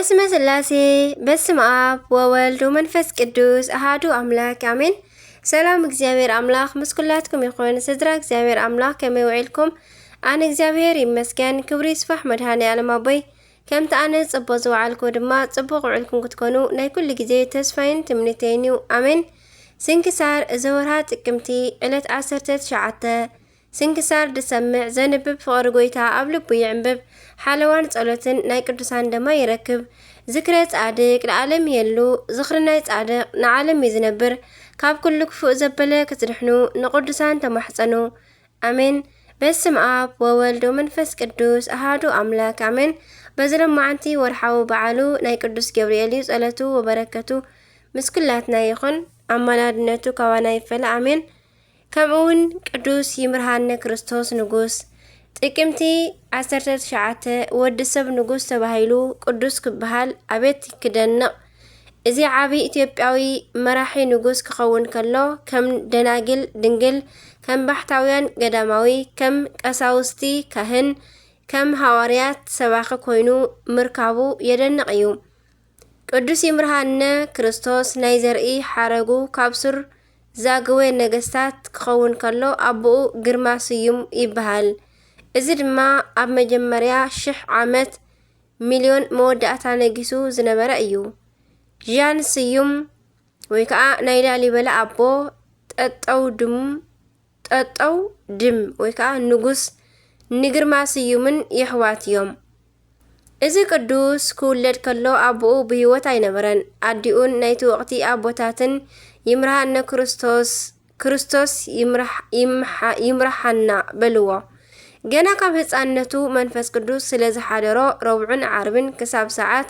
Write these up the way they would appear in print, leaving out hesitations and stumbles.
በስመ ስላሴ በስመ አብ ወወልድ ወመንፈስ ቅዱስ አሃዱ አምላክ አሜን። ሰላም እግዚአብሔር አምላክ ምስኩላትኩም ይኹን። ስድራ እግዚአብሔር አምላክ ከመይ ውዒልኩም? አነ እግዚአብሔር ይመስገን። ክብሪ ይስፋሕ መድኃኔ ዓለም አቦይ ከምቲ ኣነ ጽቡቕ ዝወዓልኩ ድማ ጽቡቕ ውዒልኩም ክትኮኑ ናይ ኩሉ ግዜ ተስፋይን ትምኒተይን እዩ። አሜን። ስንክሳር ዘወርሃ ጥቅምቲ ዕለት 19 ስንክሳር ድሰምዕ ዘንብብ ፍቅሪ ጎይታ ኣብ ልቡ ይዕንብብ ሓለዋን ጸሎትን ናይ ቅዱሳን ደማ ይረክብ። ዝክረ ጻድቅ ለዓለም የሉ ዝኽሪ ናይ ጻድቅ ንዓለም ይዝነብር። ካብ ኩሉ ክፉእ ዘበለ ክትድሕኑ ንቅዱሳን ተማሕፀኑ አሜን። በስመ አብ ወወልድ ወመንፈስ ቅዱስ አሃዱ አምላክ አሜን። በዝለማዓንቲ ወርሓዊ በዓሉ ናይ ቅዱስ ገብርኤል እዩ። ጸለቱ ወበረከቱ ምስኩላትና ይኹን። አማላድነቱ ካባና ይፈለ አሜን። ከምኡውን ቅዱስ ይምርሃነ ክርስቶስ ንጉስ ጥቅምቲ 19 ወዲ ሰብ ንጉስ ተባሂሉ ቅዱስ ክበሃል አቤት ክደንቕ። እዚ ዓቢ ኢትዮጵያዊ መራሒ ንጉስ ክኸውን ከሎ ከም ደናግል ድንግል፣ ከም ባሕታውያን ገዳማዊ፣ ከም ቀሳውስቲ ካህን፣ ከም ሐዋርያት ሰባኺ ኮይኑ ምርካቡ የደንቕ እዩ። ቅዱስ ይምርሃነ ክርስቶስ ናይ ዘርኢ ሓረጉ ካብ ሱር ዛግዌ ነገስታት ክኸውን ከሎ አብኡ ግርማ ስዩም ይበሃል። እዚ ድማ ኣብ መጀመርያ 1000 ዓመት ሚልዮን መወዳእታ ነጊሱ ዝነበረ እዩ። ዣን ስዩም ወይ ከዓ ናይ ላሊበላ አቦ ጠጠው ድም ወይ ከዓ ንጉስ ንግርማ ስዩምን ይሕዋት እዮም። እዚ ቅዱስ ክውለድ ከሎ አብኡ ብህይወት ኣይነበረን። አዲኡን ናይቲ ወቅቲ አቦታትን ይምርሃነ ክርስቶስ ይምርሃና በልዎ። ገና ካብ ህፃነቱ መንፈስ ቅዱስ ስለ ዝሓደሮ ረቡዕን ዓርብን ክሳብ ሰዓት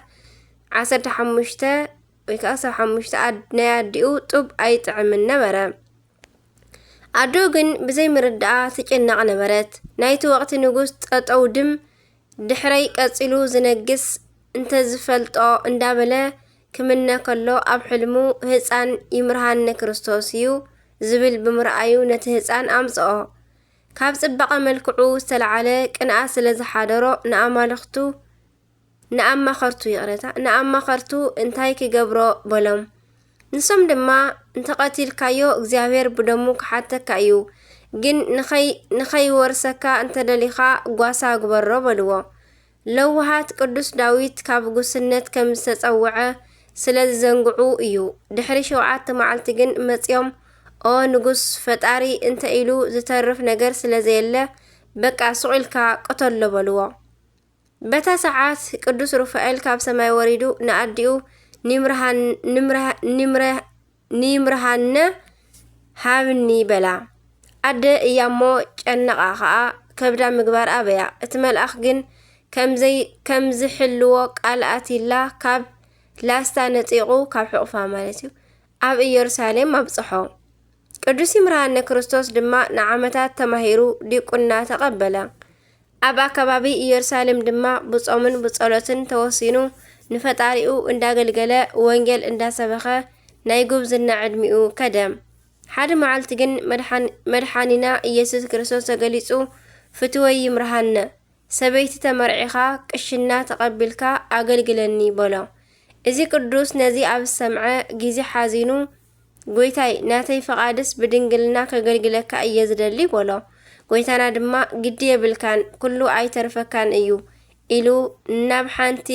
15 ወይ ከዓ 15 ናይ አዲኡ ጡብ ኣይጥዕምን ነበረ። አዶ ግን ብዘይ ምርዳኣ ትጭነቕ ነበረት። ናይቲ ወቅቲ ንጉስ ጠጠው ድም ድሕረይ ቀፂሉ ዝነግስ እንተዝፈልጦ እንዳበለ ክምነ ከሎ ኣብ ሕልሙ ህፃን ይምርሃነ ክርስቶስ እዩ ዝብል ብምርኣዩ ነቲ ህፃን ኣምፅኦ። ካብ ጽባቐ መልክዑ ዝተለዓለ ቅንኣት ስለ ዝሓደሮ ንኣማኸርቱ እንታይ ክገብሮ በሎም። ንሶም ድማ እንተቐቲልካዮ እግዚአብሔር ብደሙ ክሓተካ እዩ፣ ግን ንኸይወርሰካ እንተደሊኻ ጓሳ ግበሮ በልዎ። ለውሃት ቅዱስ ዳዊት ካብ ጉስነት ከም ዝተጸውዐ ስለ ዝዘንግዑ እዩ። ድሕሪ 7 መዓልቲ ግን መጽዮም ኦ ንጉስ ፈጣሪ እንተ ኢሉ ዝተርፍ ነገር ስለ ዘየለ በቃ ስቑልካ ቅተሎ በልዎ። በታ ሰዓት ቅዱስ ሩፋኤል ካብ ሰማይ ወሪዱ ንኣዲኡ ንይምርሃነ ሃብኒ በላ። ኣደ እያሞ ጨነቓ ከዓ ከብዳ ምግባር ኣበያ። እቲ መልኣኽ ግን ከምዝሕልዎ ቃል ኣቲላ ካብ ላስታ ነፂቑ ካብ ሕቑፋ ማለት እዩ ኣብ ኢየሩሳሌም ኣብፅሖ። ቅዱስ ይምርሃነ ክርስቶስ ድማ ንዓመታት ተማሂሩ ዲቁና ተቐበለ። ኣብ ኣከባቢ ኢየሩሳሌም ድማ ብጾምን ብጸሎትን ተወሲኑ ንፈጣሪኡ እንዳገልገለ ወንጌል እንዳሰበኸ ናይ ጉብዝና ዕድሚኡ ከደም። ሓደ መዓልቲ ግን መድሓኒና ኢየሱስ ክርስቶስ ተገሊጹ ፍትወይ ይምርሃነ ሰበይቲ ተመርዒኻ ቅሽና ተቐቢልካ ኣገልግለኒ በሎ። እዚ ቅዱስ ነዚ ኣብ ሰምዐ ጊዜ ሓዚኑ ጎይታይ ናተይ ፈቓድስ ብድንግልና ከገልግለካ እየ ዝደሊ በሎ። ጎይታና ድማ ግዲ የብልካን ኩሉ ኣይተርፈካን እዩ ኢሉ ናብ ሓንቲ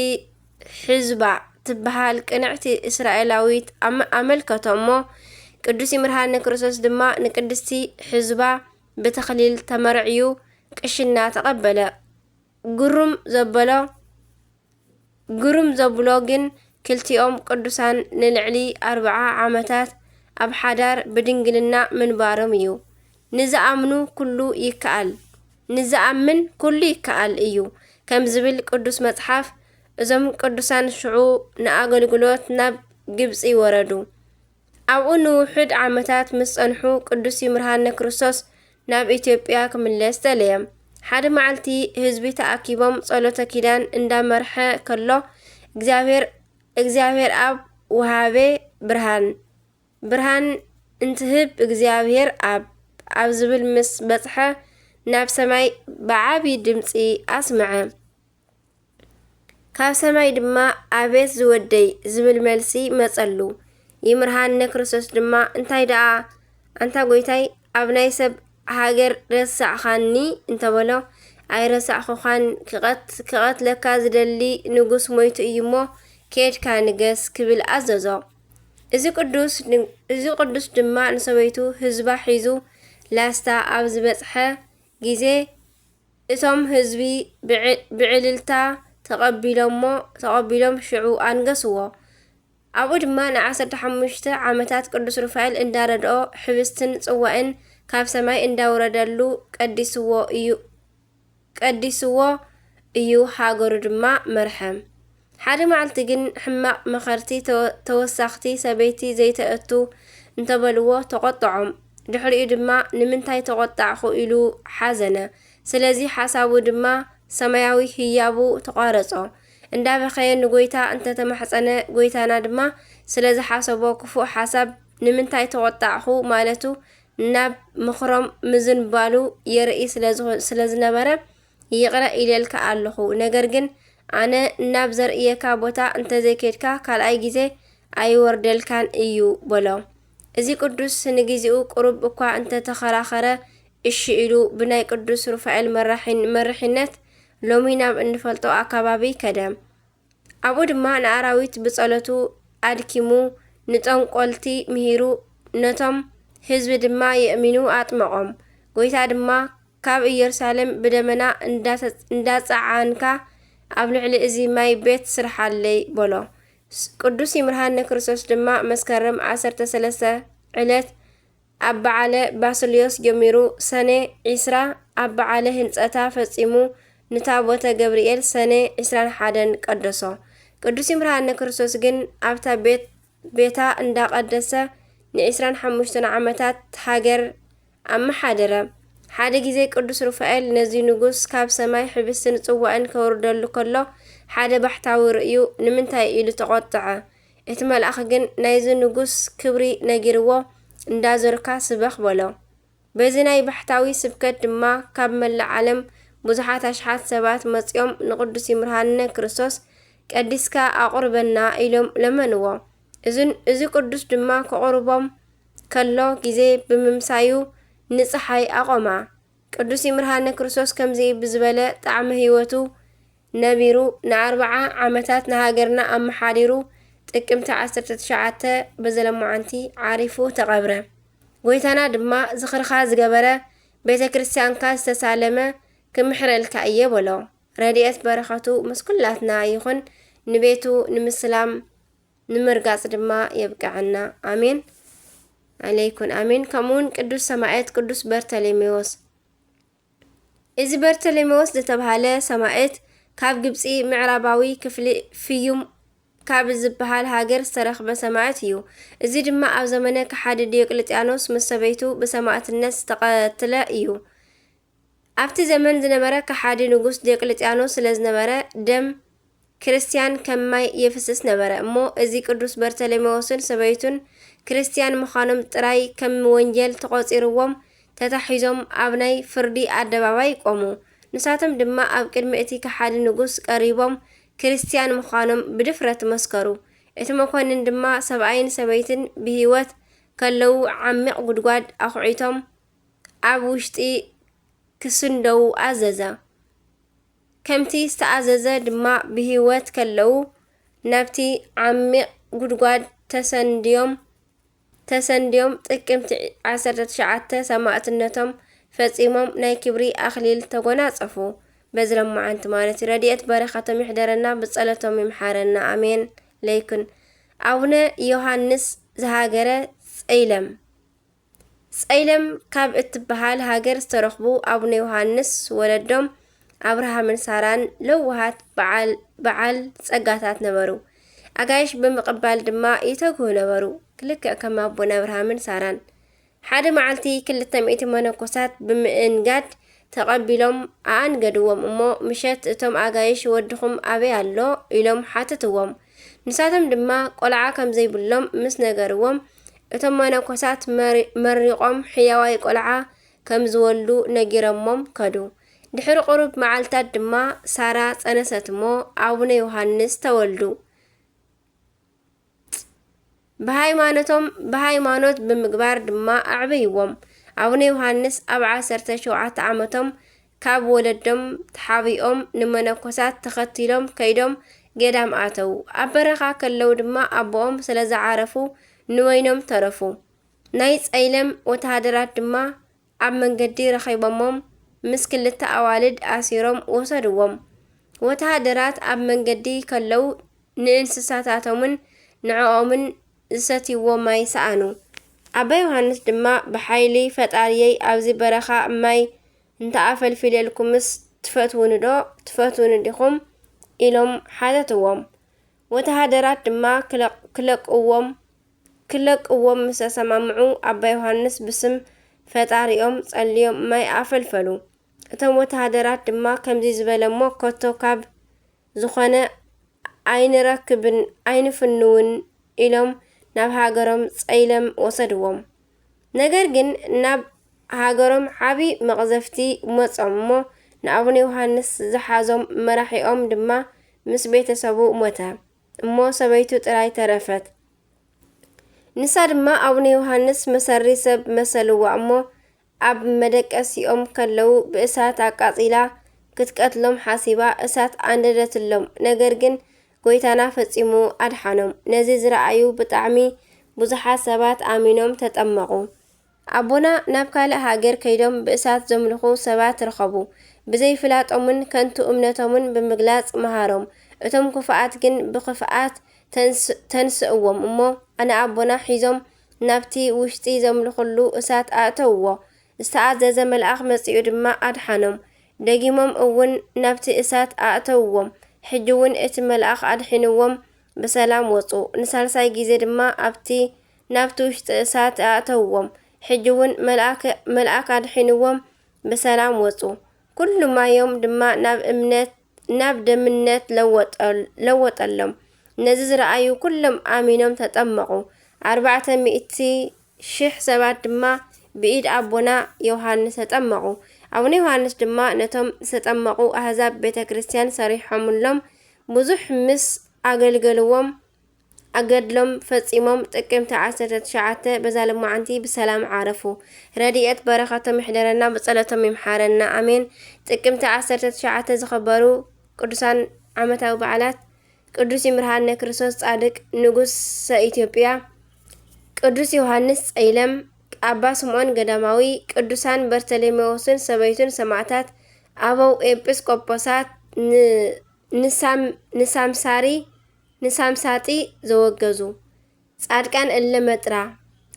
ሕዝባ ትበሃል ቅንዕቲ እስራኤላዊት ኣመልከቶ እሞ ቅዱስ ይምርሃነ ክርስቶስ ድማ ንቅድስቲ ሕዝባ ብተኽሊል ተመርዕዩ ቅሽና ተቐበለ። ግሩም ዘብሎ ግን ክልቲኦም ቅዱሳን ንልዕሊ 40 ዓመታት ኣብ ሓዳር ብድንግልና ምንባሮም እዩ። ንዝኣምን ኩሉ ይከኣል እዩ ከም ዝብል ቅዱስ መጽሓፍ። እዞም ቅዱሳን ሽዑ ንኣገልግሎት ናብ ግብፂ ወረዱ። ኣብኡ ንውሑድ ዓመታት ምስ ጸንሑ ቅዱስ ይምርሃነ ክርስቶስ ናብ ኢትዮጵያ ክምለስ ተለየ። ሓደ መዓልቲ ህዝቢ ተኣኪቦም ጸሎተ ኪዳን እንዳመርሐ ከሎ እግዚአብሔር ኣብ ወሃቤ ብርሃን እንትህብ እግዚአብሔር ኣብ ዝብል ምስ በጽሐ ናብ ሰማይ ብዓቢ ድምፂ ኣስምዐ። ካብ ሰማይ ድማ ኣቤት ዝወደይ ዝብል መልሲ መጸሉ ይምርሃነ ክርስቶስ ድማ እንታይ ደኣ አንታ ጎይታይ ኣብ ናይ ሰብ ሃገር ረሳዕኻኒ እንተበሎ ኣይረሳዕኹኻን ክቐትለካ ዝደሊ ንጉስ ሞይቱ እዩ እሞ ከድካ ንገስ ክብል ኣዘዞ። እዚ ቅዱስ ድማ ንሰበይቱ ህዝባ ሒዙ ላስታ ኣብ ዝበጽሐ ጊዜ እቶም ህዝቢ ብዕልልታ ተቐቢሎም ሽዑ አንገስዎ። ኣብኡ ድማ ን15 ዓመታት ቅዱስ ሩፋኤል እንዳረድኦ ሕብስትን ጽዋዕን ካብ ሰማይ እንዳወረደሉ ቀዲስዎ እዩ ሃገሩ ድማ መርሐም። ሓደ መዓልቲ ግን ሕማቕ መኸርቲ ተወሳኽቲ ሰበይቲ ዘይተአቱ እንተበልዎ ተቖጥዖም። ድሕሪኡ ድማ ንምንታይ ተቖጣዕኹ ኢሉ ሓዘነ። ስለዚ ሓሳቡ ድማ ሰማያዊ ህያቡ ተቋረጾ። እንዳበኸየ ንጎይታ እንተተማሕፀነ ጎይታና ድማ ስለዚ ሓሰቦ ክፉእ ሓሳብ ንምንታይ ተቖጣዕኹ ማለቱ ናብ ምኽሮም ምዝንባሉ የርኢ ስለዝነበረ ይቕረ ኢለልካ ኣለኹ። ነገር ግን ኣነ ናብ ዘርእየካ ቦታ እንተዘይከድካ ካልኣይ ጊዜ ኣይወርደልካን እዩ በሎ። እዚ ቅዱስ ንግዚኡ ቁሩብ እኳ እንተተኸራኸረ እሺ ኢሉ ብናይ ቅዱስ ሩፋኤል መራሒነት ሎሚ ናብ እንፈልጦ ኣካባቢ ከደ። ኣብኡ ድማ ንኣራዊት ብጸሎቱ ኣድኪሙ ንጠንቈልቲ ምሂሩ ነቶም ህዝቢ ድማ የእሚኑ ኣጥመቖም። ጎይታ ድማ ካብ ኢየሩሳሌም ብደመና እንዳጸዓንካ ኣብ ልዕሊ እዚ ማይ ቤት ስርሓለይ በሎ። ቅዱስ ይምርሃነ ክርስቶስ ድማ መስከረም 13 ዕለት ኣብ በዓለ ባስልዮስ ጀሚሩ ሰኔ 20 ኣብ በዓለ ህንጸታ ፈጺሙ ንታቦተ ገብርኤል ሰኔ 21 ቀደሶ። ቅዱስ ይምርሃነ ክርስቶስ ግን ኣብታ ቤታ እንዳቀደሰ ን25 ዓመታት ሃገር ኣመሓደረ። ሓደ ጊዜ ቅዱስ ሩፋኤል ነዚ ንጉስ ካብ ሰማይ ሕብስትን ጽዋዕን ከውርደሉ ከሎ ሓደ ባሕታዊ ርእዩ ንምንታይ ኢሉ ተቖጥዐ። እቲ መልኣኽ ግን ናይዚ ንጉስ ክብሪ ነጊርዎ እንዳዞርካ ስበኽ በሎ። በዚ ናይ ባሕታዊ ስብከት ድማ ካብ መላእ ዓለም ብዙሓት ኣሽሓት ሰባት መጺኦም ንቅዱስ ይምርሃነ ክርስቶስ ቀዲስካ ኣቁርበና ኢሎም ለመንዎ። እዚ ቅዱስ ድማ ከቁርቦም ከሎ ጊዜ ብምምሳዩ ንፀሓይ ኣቆማ። ቅዱስ ይምርሃነ ክርስቶስ ከምዚ ብዝበለ ጣዕሚ ህይወቱ ነቢሩ ን40 ዓመታት ንሃገርና ኣመሓዲሩ ጥቅምቲ 19 በዘለማዓንቲ ዓሪፉ ተቐብረ። ጎይታና ድማ ዝኽርኻ ዝገበረ ቤተ ክርስቲያንካ ዝተሳለመ ክምሕረልካ እየ በሎ። ረድኤት በረኸቱ ምስ ኩላትና ይኹን። ንቤቱ ንምስላም ንምርጋጽ ድማ የብቅዐና ኣሜን። عليكن آمين. كمون قدوس سماعت قدوس برتليميوس እዚ በርተሌሜዎስ ዝተባሃለ ሰማዕት ካብ ግብፂ ምዕራባዊ ክፍሊ ፍዩም ካብ ዝበሃል ሃገር ዝተረኽበ ሰማዕት እዩ። እዚ ድማ ኣብ ዘመነ ከሓዲ ዲዮቅልጥያኖስ ምስ ሰበይቱ ብሰማዕትነት ዝተቐተለ እዩ። ኣብቲ ዘመን ዝነበረ ከሓዲ ንጉስ ዲዮቅልጥያኖስ ስለዝነበረ ደም ክርስቲያን ከማይ የፍስስ ነበረ እሞ እዚ ቅዱስ በርተሌሜዎስን ሰበይቱን ክርስቲያን ምዃኖም ጥራይ ከም ወንጀል ተቆፂርዎም ተታሒዞም ኣብ ናይ ፍርዲ ኣደባባይ ቆሙ። ንሳቶም ድማ ኣብ ቅድሚ እቲ ከሓዲ ንጉስ ቀሪቦም ክርስቲያን ምዃኖም ብድፍረት መስከሩ። እቲ መኮንን ድማ ሰብኣይን ሰበይትን ብሂወት ከለው ዓሚቕ ጉድጓድ ኣኹዒቶም ኣብ ውሽጢ ክስንደው ኣዘዘ። ከምቲ ዝተኣዘዘ ድማ ብሂወት ከለው ናብቲ ዓሚቕ ጉድጓድ ተሰንዲዮም ጥቅምቲ 19 ሰማዕትነቶም ፈጺሞም ናይ ክብሪ ኣኽሊል ተጎናጸፉ። በዝለማዓንቲ ማለት ረድኤት በረኸቶም ይሕደረና ብጸሎቶም ይምሓረና ኣሜን ለይኩን። ኣቡነ ዮሃንስ ዝሃገረ ጸይለም ካብ እትበሃል ሃገር ዝተረኽቡ ኣቡነ ዮሃንስ ወለዶም አብርሃምን ሳራን ለውሃት በዓል ጸጋታት ነበሩ። ኣጋይሽ ብምቕባል ድማ ይተግሁ ነበሩ ክልክዕ ከም ኣቦና አብርሃምን ሳራን። ሓደ መዓልቲ 200 መነኮሳት ብምእንጋድ ተቐቢሎም ኣንገድዎም እሞ ምሸት እቶም ኣጋይሽ ወድኹም ኣበይ ኣሎ ኢሎም ሓተትዎም። ንሳቶም ድማ ቆልዓ ከም ዘይብሎም ምስ ነገርዎም እቶም መነኮሳት መሪቆም ሕያዋይ ቆልዓ ከም ዝወልዱ ነጊረሞም ከዱ። ድሕሪ ቁሩብ መዓልታት ድማ ሳራ ጸነሰት እሞ አቡነ ዮሐንስ ተወልዱ። በሃይማኖት ብምግባር ድማ አዕበይዎም። አቡነ ዮሐንስ ኣብ 17 ዓመቶም ካብ ወለዶም ተሓቢኦም ንመነኮሳት ተኸቲሎም ከይዶም ገዳም ኣተው። ኣብ በረኻ ከለው ድማ ኣቦኦም ስለ ዝዓረፉ ንወይኖም ተረፉ። ናይ ጸይለም ወተሃደራት ድማ ኣብ መንገዲ ረኺቦሞም ምስ ክልተ ኣዋልድ ኣሲሮም ወሰድዎም። ወተሃደራት ኣብ መንገዲ ከለው ንእንስሳታቶምን ንዕኦምን ዝሰትይዎ ማይ ሰኣኑ። ኣባ ዮሐንስ ድማ ብሓይሊ ፈጣሪየይ ኣብዚ በረኻ ማይ እንተኣፈልፊለልኩምስ ትፈትውኒ ዲኹም ኢሎም ሓተትዎም። ወተሃደራት ድማ ክለቅዎም ምስ ተሰማምዑ ኣባ ዮሐንስ ብስም ፈጣሪኦም ጸልዮም ማይ ኣፈልፈሉ። እቶም ወተሃደራት ድማ ከምዚ ዝበለሞ ከቶ ካብ ዝኾነ ኣይንረክብን ኣይንፍንውን ኢሎም ናብ ሃገሮም ጸይለም ወሰድዎም። ነገር ግን ናብ ሃገሮም ዓቢ መቕዘፍቲ መጾም እሞ ንኣቡነ ዮሐንስ ዝሓዞም መራሒኦም ድማ ምስ ቤተሰቡ ሞተ እሞ ሰበይቱ ጥራይ ተረፈት። ንሳ ድማ ኣቡነ ዮሐንስ መሰሪ ሰብ መሰልዋ እሞ ኣብ መደቀሲኦም ከለው ብእሳት ኣቃጺላ ክትቀትሎም ሓሲባ እሳት ኣንደደትሎም። ነገር ግን ጎይታና ፈጺሙ ኣድሓኖም። ነዚ ዝረኣዩ ብጣዕሚ ብዙሓት ሰባት ኣሚኖም ተጠመቑ። ኣቦና ናብ ካልእ ሃገር ከይዶም ብእሳት ዘምልኹ ሰባት ረኸቡ። ብዘይፍላጦምን ከንቱ እምነቶምን ብምግላጽ መሃሮም። እቶም ክፉኣት ግን ብኽፍኣት ተንስእዎም እሞ ኣነ ኣቦና ሒዞም ናብቲ ውሽጢ ዘምልኹሉ እሳት ኣእተውዎ። ዝተኣዘዘ መልኣኽ መጺኡ ድማ ኣድሓኖም። ደጊሞም እውን ናብቲ እሳት ኣእተውዎም። ሕጂ እውን እቲ መልኣኽ ኣድሒንዎም ብሰላም ወፁ። ንሳልሳይ ግዜ ድማ ናብቲ ውሽጢ እሳት ኣእተውዎም። ሕጂ እውን መልኣክ ኣድሒንዎም ብሰላም ወፁ። ኩሉ ማዮም ድማ ናብ ደምነት ለወጠሎም። ነዚ ዝረኣዩ ኩሎም ኣሚኖም ተጠመቑ። 400,000 ሰባት ድማ ብኢድ ኣቦና ዮሐንስ ተጠመቑ። ኣቡነ ዮሐንስ ድማ ነቶም ዝተጠመቑ ኣህዛብ ቤተ ክርስቲያን ሰሪሖምሎም ብዙሕ ምስ ኣገልገልዎም ኣገድሎም ፈጺሞም ጥቅምቲ 19 በዛ ልማዓንቲ ብሰላም ዓረፉ። ረድኤት በረኸቶም ይሕደረና ብጸሎቶም ይምሓረና ኣሜን። ጥቅምቲ 19 ዝኸበሩ ቅዱሳን ዓመታዊ በዓላት ቅዱስ ይምርሃነ ክርስቶስ ጻድቅ ንጉሰ ኢትዮጵያ፣ ቅዱስ ዮሐንስ ጸይለም፣ ኣባ ስምዖን ገዳማዊ፣ ቅዱሳን በርተሎሜዎስን ሰበይቱን ሰማዕታት፣ ኣበው ኤጲስቆጶሳት ንሳምሳጢ ዘወገዙ ጻድቃን እለ መጥራ።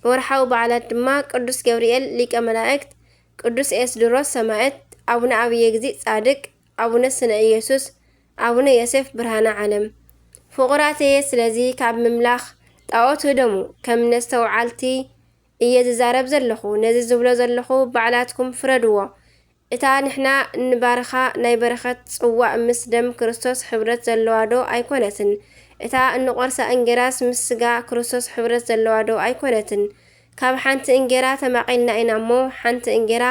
ወርሓዊ በዓላት ድማ ቅዱስ ገብርኤል ሊቀ መላእክት፣ ቅዱስ ኤስድሮስ ሰማዕት፣ ኣቡነ ኣብየ እግዚእ ጻድቅ፣ ኣቡነ ስነ ኢየሱስ፣ ኣቡነ ዮሴፍ ብርሃነ ዓለም። ፍቑራትየ ስለዚ ካብ ምምላኽ ጣዖት ህደሙ ከም ነስተውዓልቲ እየ ዝዛረብ ዘለኹ። ነዚ ዝብሎ ዘለኹ በዓላትኩም ፍረድዎ። እታ ንሕና ንባርኻ ናይ በረኸት ጽዋዕ ምስ ደም ክርስቶስ ሕብረት ዘለዋ ዶ ኣይኮነትን? እታ እንቆርሳ እንጌራስ ምስ ስጋ ክርስቶስ ሕብረት ዘለዋ ዶ ኣይኮነትን? ካብ ሓንቲ እንጌራ ተማቒልና ኢና እሞ ሓንቲ እንጌራ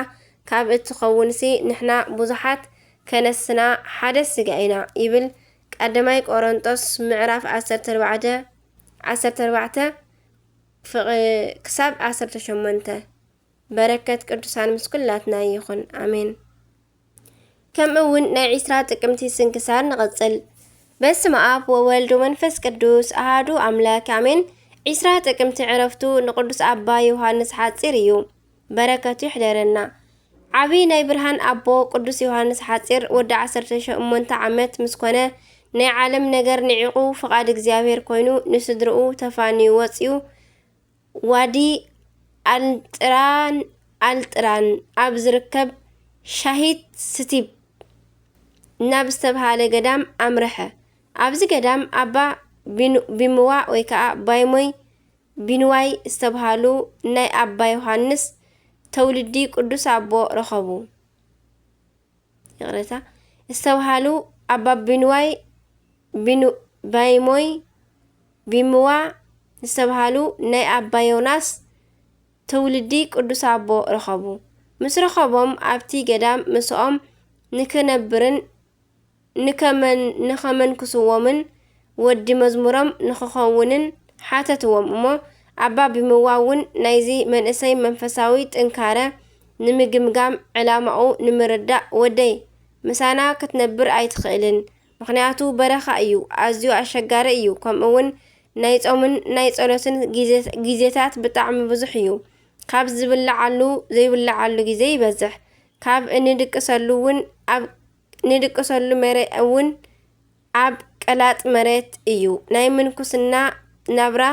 ካብ እትኸውንሲ ንሕና ብዙሓት ከነስና ሓደ ስጋ ኢና ይብል ቀዳማይ ቆሮንጦስ ምዕራፍ 14 ክሳብ 18። በረከት ቅዱሳን ምስ ኩላትና ይኹን ኣሜን። ከምኡውን ናይ 20 ጥቅምቲ ስንክሳር ንቐጽል። በስመ አብ ወወልድ ወመንፈስ ቅዱስ አሐዱ አምላክ አሜን። 20 ጥቅምቲ ዕረፍቱ ንቅዱስ ኣባ ዮሐንስ ሓጺር እዩ። በረከቱ ይሕደረና። ዓብይ ናይ ብርሃን ኣቦ ቅዱስ ዮሐንስ ሓጺር ወዲ 18 ዓመት ምስ ኮነ ናይ ዓለም ነገር ንዒቑ ፍቓድ እግዚአብሔር ኮይኑ ንስድርኡ ተፋንዩ ወፂኡ ዋዲ ኣልጥራን ኣብ ዝርከብ ሻሂት ስቲብ ናብ ዝተብሃለ ገዳም ኣምረሐ። ኣብዚ ገዳም ኣባ ቢምዋ ወይ ከዓ ባይሞይ ቢንዋይ ዝተብሃሉ ናይ ኣባ ዮሐንስ ተውልዲ ቅዱስ ኣቦ ረኸቡ። ይቕረታ ዝተብሃሉ ኣባ ባይሞይ ቢምዋ ዝተብሃሉ ናይ ኣባ ዮናስ ተውልዲ ቅዱስ ኣቦ ረኸቡ። ምስ ረኸቦም ኣብቲ ገዳም ምስኦም ንከነብርን ንኸመን ክስዎምን ወዲ መዝሙሮም ንኽኸውንን ሓተትዎም እሞ ኣባ ብምዋውን ናይዚ መንእሰይ መንፈሳዊ ጥንካረ ንምግምጋም ዕላማኡ ንምርዳእ ወደይ ምሳና ክትነብር ኣይትኽእልን ምክንያቱ በረኻ እዩ ኣዝዩ ኣሸጋሪ እዩ ከምኡውን ናይ ጾምን ናይ ጸሎትን ጊዜታት ብጣዕሚ ብዙሕ እዩ ካብ ዝብላዓሉ ዘይብላዓሉ ጊዜ ይበዝሕ ካብ ንድቅሰሉ መሬት እውን ኣብ ቀላጥ መሬት እዩ ናይ ምንኩስና ናብራ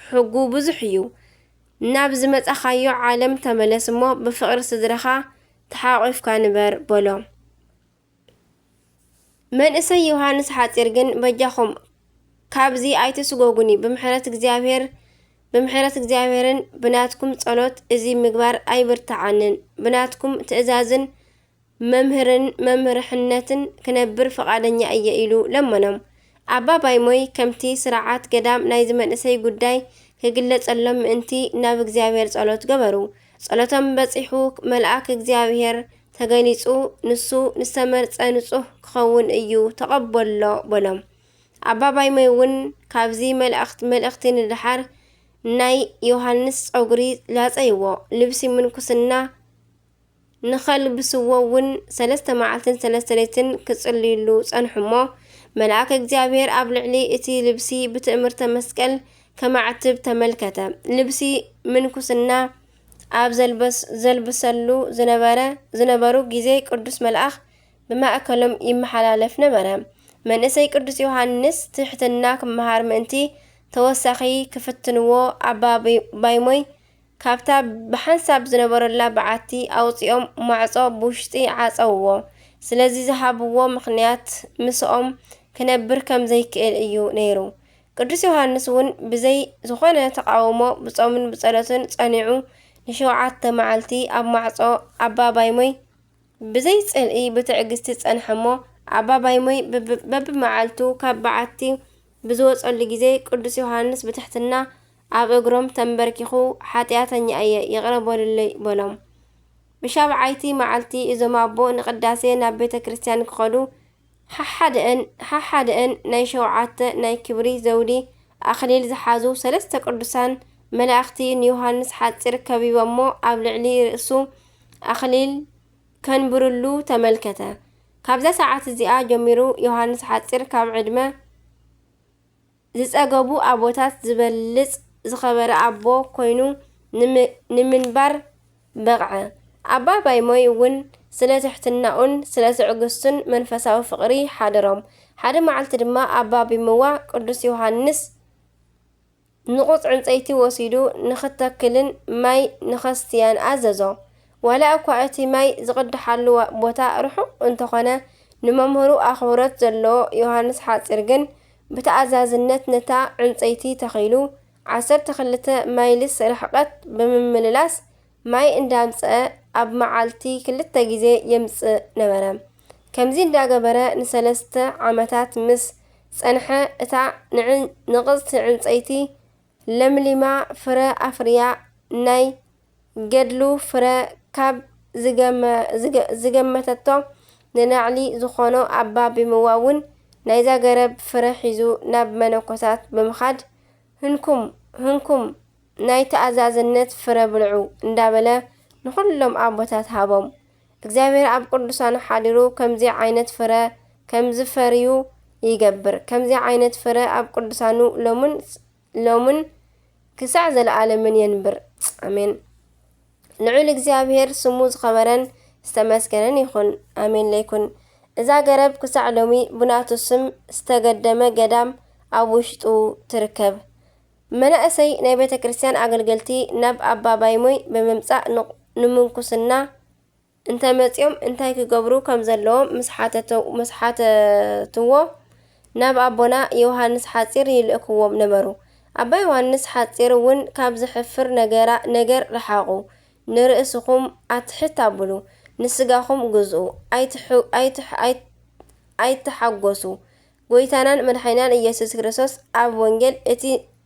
ሕጉ ብዙሕ እዩ ናብ ዝመጻኻዮ ዓለም ተመለስ እሞ ብፍቕሪ ስድራኻ ተሓቒፍካ ንበር በሎ መንእሰይ ዮሃንስ ሓጺር ግን በጃኹም ካብዚ ኣይትስጎጉኒ ብምሕረት እግዚአብሔርን ብናትኩም ጸሎት እዚ ምግባር ኣይብርታዓንን ብናትኩም ትእዛዝን መምህርሕነትን ክነብር ፈቃደኛ እየ ኢሉ ለመኖም ኣባ ባይሞይ ከምቲ ስርዓት ገዳም ናይ ዝመንእሰይ ጉዳይ ክግለጸሎም ምእንቲ ናብ እግዚአብሔር ጸሎት ገበሩ ጸሎቶም በጺሑ መልአክ እግዚአብሔር ተገሊጹ ንሱ ንስተመርጸ ንጹህ ክኸውን እዩ ተቐበሎ በሎም ኣባ ባይሞይ እውን ካብዚ መልእኽቲ ንድሓር ናይ ዮሃንስ ጸጉሪ ላጸይዎ ልብሲ ምንኩስና ንኸልብስዎ እውን 3 መዓልትን 3 ለይትን ክጽልይሉ ጸንሑሞ መልአክ እግዚአብሔር ኣብ ልዕሊ እቲ ልብሲ ብትእምርተ መስቀል ከማዕትብ ተመልከተ ልብሲ ምንኩስና ኣብ ዘልብሰሉ ዝነበሩ ጊዜ ቅዱስ መልአክ ብማእከሎም ይመሓላለፍ ነበረ መንእሰይ ቅዱስ ዮሃንስ ትሕትና ክመሃር ምእንቲ ተወሳኺ ክፍትንዎ ኣባ ባይሞይ ካብታ ብሓንሳብ ዝነበረላ በዓቲ ኣውፂኦም ማዕጾ ብውሽጢ ዓጸውዎ ስለዚ ዝሃብዎ ምኽንያት ምስኦም ክነብር ከም ዘይክእል እዩ ነይሩ ቅዱስ ዮሃንስ እውን ብዘይ ዝኾነ ተቃውሞ ብጾምን ብጸሎትን ጸኒዑ ን7 መዓልቲ ኣብ ማዕጾ ኣባ ባይሞይ ብዘይ ጽልኢ ብትዕግስቲ ጸንሐሞ ኣባ ባይሞይ በብመዓልቱ ካብ በዓቲ ብዝወጸሉ ጊዜ ቅዱስ ዮሃንስ ብትሕትና ኣብ እግሮም ተንበርኪኹ ሓጢኣተኛ እየ ይቕረበሉለይ በሎም ብሻብዓይቲ መዓልቲ እዞም ኣቦ ንቅዳሴ ናብ ቤተ ክርስቲያን ክኸዱ ሓሓደአን ናይ 7 ናይ ክብሪ ዘውዲ ኣኽሊል ዝሓዙ 3 ቅዱሳን መላእኽቲ ንዮሃንስ ሓፂር ከቢቦሞ ኣብ ልዕሊ ርእሱ ኣኽሊል ከንብሩሉ ተመልከተ ካብዛ ሰዓት እዚኣ ጀሚሩ ዮሃንስ ሓፂር ካብ ዕድመ ዝጸገቡ ኣቦታት ዝበልጽ ዝኸበረ ኣቦ ኮይኑ ንምንባር በቕዐ ኣባ ባይሞይ እውን ስለ ትሕትናኡን ስለ ትዕግስቱን መንፈሳዊ ፍቕሪ ሓደሮም ሓደ መዓልቲ ድማ ኣባ ቢምዋ ቅዱስ ዮሃንስ ንቑፅ ዕንፀይቲ ወሲዱ ንኽተክልን ማይ ንኸስትያን ኣዘዞ ዋላ እኳ እቲ ማይ ዝቕድሓሉ ቦታ ርሑቕ እንተኾነ ንመምህሩ ኣኽብሮት ዘለዎ ዮሃንስ ሓፂር ግን ብተኣዛዝነት ነታ ዕንፀይቲ ተኺሉ 12 ማይልስ ርሕቐት ብምምልላስ ማይ እንዳምፀአ ኣብ መዓልቲ 2 ጊዜ የምፅእ ነበረ ከምዚ እንዳገበረ ን3 ዓመታት ምስ ጸንሐ እታ ንቕፅቲ ዕንፀይቲ ለምሊማ ፍረ ኣፍርያ ናይ ገድሉ ፍረ ካብ ዝገመተቶ ንላዕሊ ዝኾኖ ኣባ ብምዋውን ናይዛ ገረብ ፍረ ሒዙ ናብ መነኮሳት ብምኻድ ህንኩም ናይ ተኣዛዝነት ፍረ ብልዑ እንዳበለ ንኹሎም ኣቦታት ሃቦም እግዚአብሔር ኣብ ቅዱሳን ሓዲሩ ከምዚ ዓይነት ፍረ ከምዚ ፈርዩ ይገብር ከምዚ ዓይነት ፍረ ኣብ ቅዱሳኑ ሎምን ክሳዕ ዘለዓለምን የንብር አሜን ልዑል እግዚአብሔር ስሙ ዝኸበረን ዝተመስገነን ይኹን አሜን ለይኩን እዛ ገረብ ክሳዕ ሎሚ ብናቱ ስም ዝተገደመ ገዳም ኣብ ውሽጡ ትርከብ መናእሰይ ናይ ቤተ ክርስቲያን ኣገልገልቲ ናብ ኣባ ባይሞይ በመምጻእ ንምንኩስና እንተመጽኦም እንታይ ክገብሩ ከም ዘለዎም መስሓተትዎ ናብ ኣቦና ዮሃንስ ሓፂር ይልእክዎም ነበሩ ኣባ ዮሃንስ ሓፂር እውን ካብ ዝሕፍር ነገር ረሓቑ ንርእስኹም ኣትሕት ኣብሉ ንስጋኹም ግዝኡ ኣይተሓጎሱ ጎይታናን መድሓኒናን ኢየሱስ ክርስቶስ ኣብ ወንጌል እቲ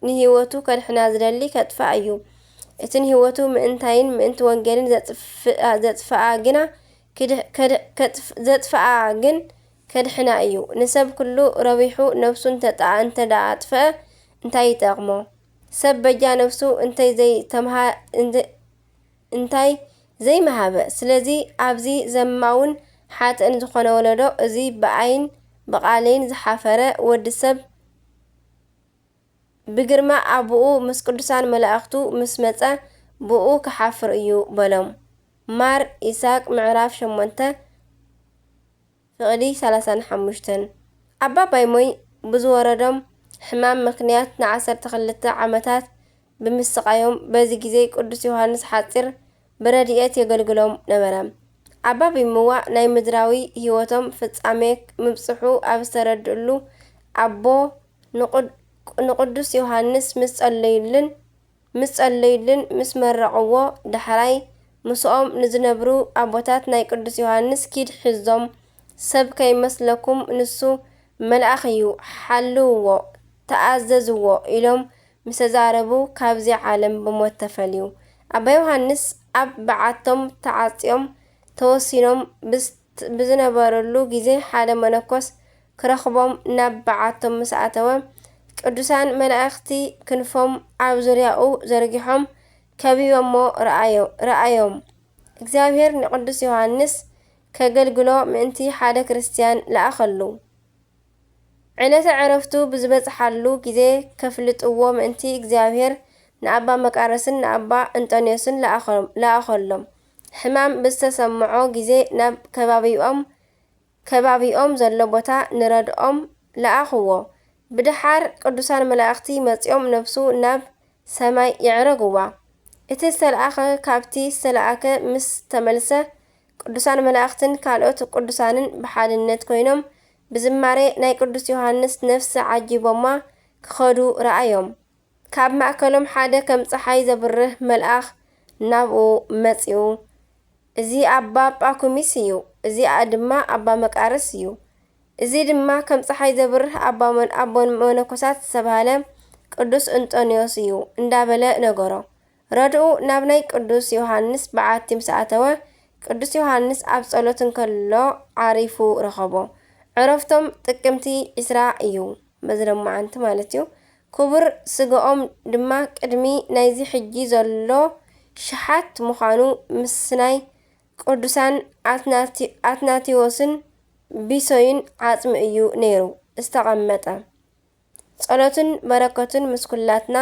ንህይወቱ ከድሕና ዝደሊ ከጥፋእ እዩ እቲ ንህይወቱ ምእንታይን ምእንቲ ወንጌልን ዘጥፍኣ ግና ዘጥፍኣ ግን ከድሕና እዩ ንሰብ ኩሉ ረቢሑ ነፍሱ እንተዳኣጥፍአ እንታይ ይጠቕሞ ሰብ በጃ ነፍሱ እንታይ ዘይመሃበ ስለዚ ኣብዚ ዘማውን ሓጥን ዝኾነ ወለዶ እዚ ብዓይን ብቓሌን ዝሓፈረ ወዲ ሰብ ብግርማ ኣቡኡ ምስ ቅዱሳን መላእኽቱ ምስ መፀ ብኡ ክሓፍር እዩ በሎም። ማር ኢሳቅ ምዕራፍ 8:35 ኣባ ባይሞይ ብዝወረዶም ሕማም ምክንያት ን12 ዓመታት ብምስቃዮም በዚ ግዜ ቅዱስ ዮሃንስ ሓፂር ብረድኤት የገልግሎም ነበረ። ኣባ ቢምዋ ናይ ምድራዊ ህይወቶም ፍጻሜ ምብፅሑ ኣብ ዝተረድእሉ ኣቦ ንቅዱስ ዮሃንስ ምስ ጸለዩልን ምስ መረቕዎ ዳሕራይ ምስኦም ንዝነብሩ ኣቦታት ናይ ቅዱስ ዮሃንስ ኪድ ሒዞም ሰብ ከይመስለኩም ንሱ መልኣኽ እዩ ሓልውዎ ተኣዘዝዎ ኢሎም ምስ ተዛረቡ ካብዚ ዓለም ብሞት ተፈልዩ። ኣባ ዮሃንስ ኣብ በዓቶም ተዓፂዮም ተወሲኖም ብዝነበረሉ ግዜ ሓደ መነኮስ ክረኽቦም ናብ በዓቶም ምስ ኣተወ ቅዱሳን መላእኽቲ ክንፎም ኣብ ዙርያኡ ዘርጊሖም ከቢቦሞ ረኣዮም። እግዚአብሔር ንቅዱስ ዮሃንስ ከገልግሎ ምእንቲ ሓደ ክርስቲያን ለኣኸሉ። ዕለተ ዕረፍቱ ብዝበፅሓሉ ግዜ ከፍልጥዎ ምእንቲ እግዚአብሔር ንኣባ መቃርስን ንኣባ እንጦንዮስን ለኣኸሎም። ሕማም ብዝተሰምዖ ግዜ ናብ ከባቢኦም ዘሎ ቦታ ንረድኦም ለኣኽዎ። ብድሓር ቅዱሳን መላእኽቲ መፂኦም ነፍሱ ናብ ሰማይ የዕረግዋ። እቲ ዝተለኣኸ ካብቲ ዝተለኣከ ምስ ተመልሰ ቅዱሳን መላእኽትን ካልኦት ቅዱሳንን ብሓድነት ኮይኖም ብዝማሬ ናይ ቅዱስ ዮሃንስ ነፍሲ ዓጂቦማ ክኸዱ ረኣዮም። ካብ ማእከሎም ሓደ ከም ፀሓይ ዘብርህ መልኣኽ ናብኡ መፂኡ እዚ ኣባ ጳኩሚስ እዩ፣ እዚኣ ድማ ኣባ መቃርስ እዩ፣ እዚ ድማ ከም ፀሓይ ዘብርህ ኣባ መነኮሳት ዝተባህለ ቅዱስ እንጦንዮስ እዩ እንዳበለ ነገሮ። ረድኡ ናብ ናይ ቅዱስ ዮሃንስ በዓቲ ምስ ኣተወ ቅዱስ ዮሃንስ ኣብ ጸሎት እንከሎ ዓሪፉ ረኸቦ። ዕረፍቶም ጥቅምቲ 20 እዩ በዝለማዓንቲ ማለት እዩ። ክቡር ስግኦም ድማ ቅድሚ ናይዚ ሕጂ ዘሎ ሸሓት ምዃኑ ምስ ናይ ቅዱሳን ኣትናቴዎስን ቢሶይን ዓጽሚ እዩ ነይሩ ዝተቐመጠ። ጸሎትን በረከቱን ምስ ኩላትና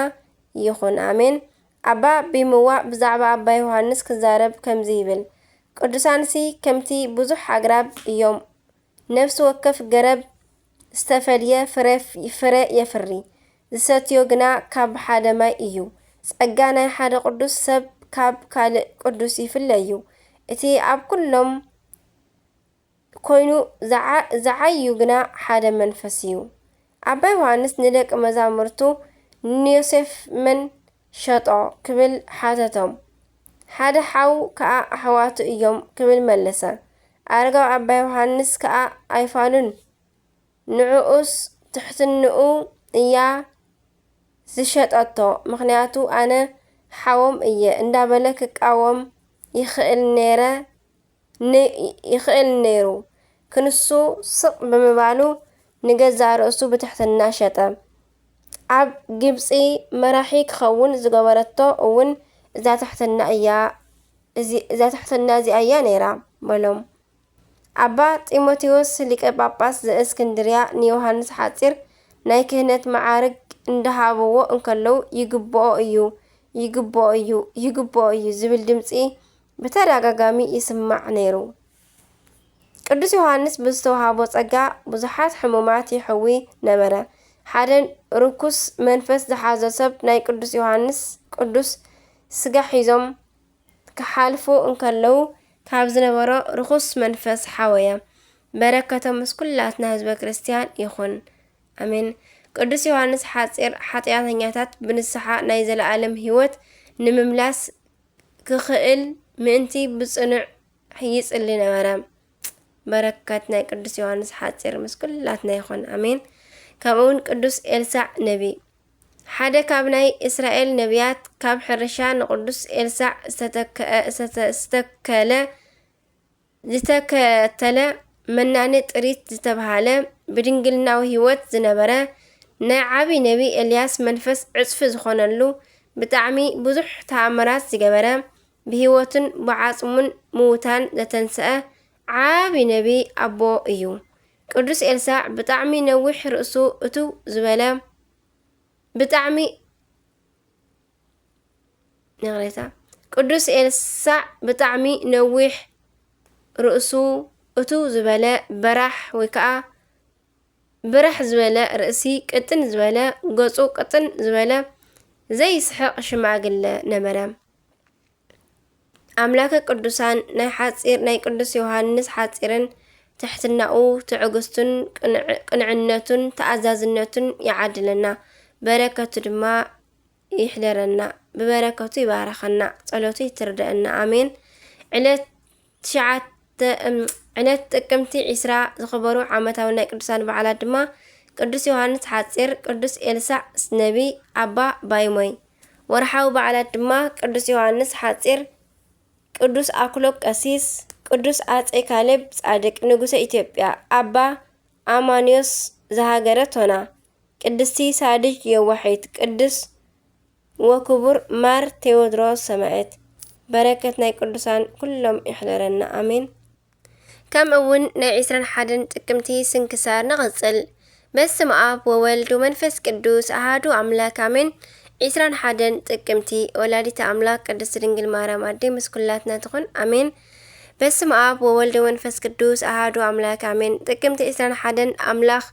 ይኹን ኣሜን። ኣባ ቢምዋ ብዛዕባ ኣባ ዮሃንስ ክዛረብ ከምዚ ይብል። ቅዱሳንሲ ከምቲ ብዙሕ ኣግራብ እዮም። ነፍሲ ወከፍ ገረብ ዝተፈልየ ፍረ የፍሪ፣ ዝሰትዮ ግና ካብ ሓደ ማይ እዩ። ጸጋ ናይ ሓደ ቅዱስ ሰብ ካብ ካልእ ቅዱስ ይፍለ እዩ። እቲ ኣብ ኩሎም ኮይኑ ዝዓዩ ግና ሓደ መንፈስ እዩ። ኣባ ዮሃንስ ንደቂ መዛሙርቱ ንዮሴፍ መን ሸጦ ክብል ሓተቶም። ሓደ ሓው ከዓ ኣሕዋቱ እዮም ክብል መለሰ። ኣረጋዊ ኣባ ዮሃንስ ከዓ ኣይፋሉን፣ ንዕኡስ ትሕትንኡ እያ ዝሸጠቶ ምክንያቱ ኣነ ሓዎም እየ እንዳበለ ክቃወም ይኽእል ነይሩ። ክንሱ ስቕ ብምባሉ ንገዛ ርእሱ ብትሕትና ሸጠ። ኣብ ግብፂ መራሒ ክኸውን ዝገበረቶ እውን እዛ ትሕትና እዚኣ እያ ነይራ በሎም። ኣባ ጢሞቴዎስ ሊቀ ጳጳስ ዘእስክንድርያ ንዮሃንስ ሓፂር ናይ ክህነት መዓርግ እንዳሃብዎ እንከለው ይግብኦ እዩ ዝብል ድምፂ ብተደጋጋሚ ይስማዕ ነይሩ። ቅዱስ ዮሃንስ ብዝተዋሃቦ ጸጋ ብዙሓት ሕሙማት ይሕዊ ነበረ። ሓደ ርኩስ መንፈስ ዝሓዞ ሰብ ናይ ቅዱስ ዮሃንስ ቅዱስ ስጋ ሒዞም ክሓልፉ እንከለው ካብ ዝነበሮ ርኩስ መንፈስ ሓወየ። በረከቶም ምስ ኩላትና ህዝበ ክርስቲያን ይኹን ኣሜን። ቅዱስ ዮሃንስ ሓፂር ሓጢአተኛታት ብንስሓ ናይ ዘለኣለም ህይወት ንምምላስ ክኽእል ምእንቲ ብጽኑዕ ይጽሊ ነበረ። በረከት ናይ ቅዱስ ዮሃንስ ሓፂር ምስ ኩላትና ይኹን ኣሜን። ከምኡውን ቅዱስ ኤልሳዕ ነቢ ሓደ ካብ ናይ እስራኤል ነቢያት ካብ ሕርሻ ንቅዱስ ኤልሳዕ ዝተተከለ ዝተከተለ መናኒ ጥሪት ዝተባሃለ ብድንግልናዊ ህይወት ዝነበረ ናይ ዓብይ ነቢ ኤልያስ መንፈስ ዕፅፊ ዝኾነሉ ብጣዕሚ ብዙሕ ተኣምራት ዝገበረ ብህይወቱን ብዓጽሙን ምውታን ዘተንስአ ዓብይ ነቢ ኣቦ እዩ። ቅዱስ ኤልሳዕ ብጣዕሚ ነዊሕ ርእሱ እቱ ዝበለ ብጣዕሚ ነግሬታ ቅዱስ ኤልሳዕ ብጣዕሚ ነዊሕ ርእሱ እቱ ዝበለ በራሕ ወይ ከዓ ብራሕ ዝበለ ርእሲ ቅጥን ዝበለ ገጹ ቅጥን ዝበለ ዘይስሕቕ ሽማግለ ነበረ። ኣምላከ ቅዱሳን ናይ ሓፂር ናይ ቅዱስ ዮሃንስ ሓፂርን ትሕትናኡ ትዕግስቱን ቅንዕነቱን ተኣዛዝነቱን ይዓድለና በረከቱ ድማ ይሕደረና ብበረከቱ ይባረኸና ጸሎቱ ይትርደአና ኣሜን። ዕለት ጥቅምቲ 20 ዝኽበሩ ዓመታዊ ናይ ቅዱሳን በዓላት ድማ ቅዱስ ዮሃንስ ሓፂር፣ ቅዱስ ኤልሳዕ ነቢ፣ ኣባ ባይሞይ። ወርሓዊ በዓላት ድማ ቅዱስ ዮሃንስ ሓፂር፣ ቅዱስ አክሎግ ቀሲስ፣ ቅዱስ አፄ ካሌብ ጻድቅ ንጉሰ ኢትዮጵያ፣ አባ አማኒዮስ ዘሃገረ ቶና፣ ቅድስቲ ሳድጅ የዋሒት፣ ቅዱስ ወክቡር ማር ቴዎድሮስ ሰማዕት። በረከት ናይ ቅዱሳን ኩሎም ይሕለረና አሜን። ከምኡውን ናይ 21 ጥቅምቲ ስንክሳር ንቕጽል። በስመ አብ ወወልድ ወመንፈስ ቅዱስ አሐዱ አምላክ አሜን። 21 ጥቅምቲ ወላዲተ አምላክ ቅድስት ድንግል ማርያም አዴ ምስኩላትና ትኹን አሜን። በስመ አብ ወወልድ ወመንፈስ ቅዱስ አሐዱ አምላክ አሜን። ጥቅምቲ 21 አምላክ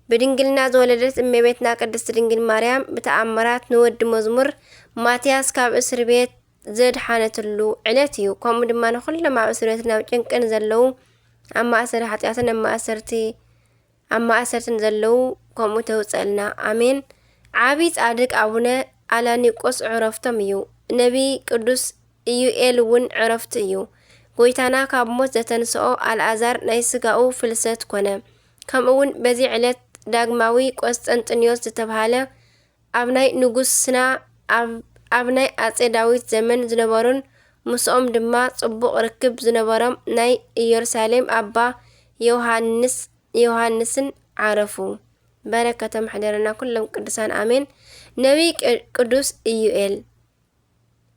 በድንግልና ዘወለደት እመቤትና ቅድስት ድንግል ማርያም በተአምራት ንወድ መዝሙር ማትያስ ካብ እስር ቤት ዘድሓነትሉ ዕለት እዩ። ከምኡ ድማ ንኹሎም ኣብ እስር ቤት ናብ ጭንቅን ዘለው ኣብ ማእሰሪ ኃጢአትን ኣብ ማእሰርትን ዘለው ከምኡ ተውፀልና አሜን። ዓብይ ጻድቅ አቡነ አላኒቆስ ዕረፍቶም እዩ። ነቢ ቅዱስ ኢዩኤል እውን ዕረፍቲ እዩ። ጎይታና ካብ ሞት ዘተንስኦ አልዓዛር ናይ ስጋኡ ፍልሰት ኮነ። ከምኡውን በዚ ዕለት ዳግማዊ ቆስጠንጥኒዮስ ዝተባሃለ ኣብ ናይ ንጉስና ኣብ ናይ አፄ ዳዊት ዘመን ዝነበሩን ምስኦም ድማ ጽቡቕ ርክብ ዝነበሮም ናይ ኢየሩሳሌም አባ ዮሐንስን ዓረፉ። በረከቶም ሕደረና ኩሎም ቅዱሳን አሜን። ነቢ ቅዱስ ኢዩኤል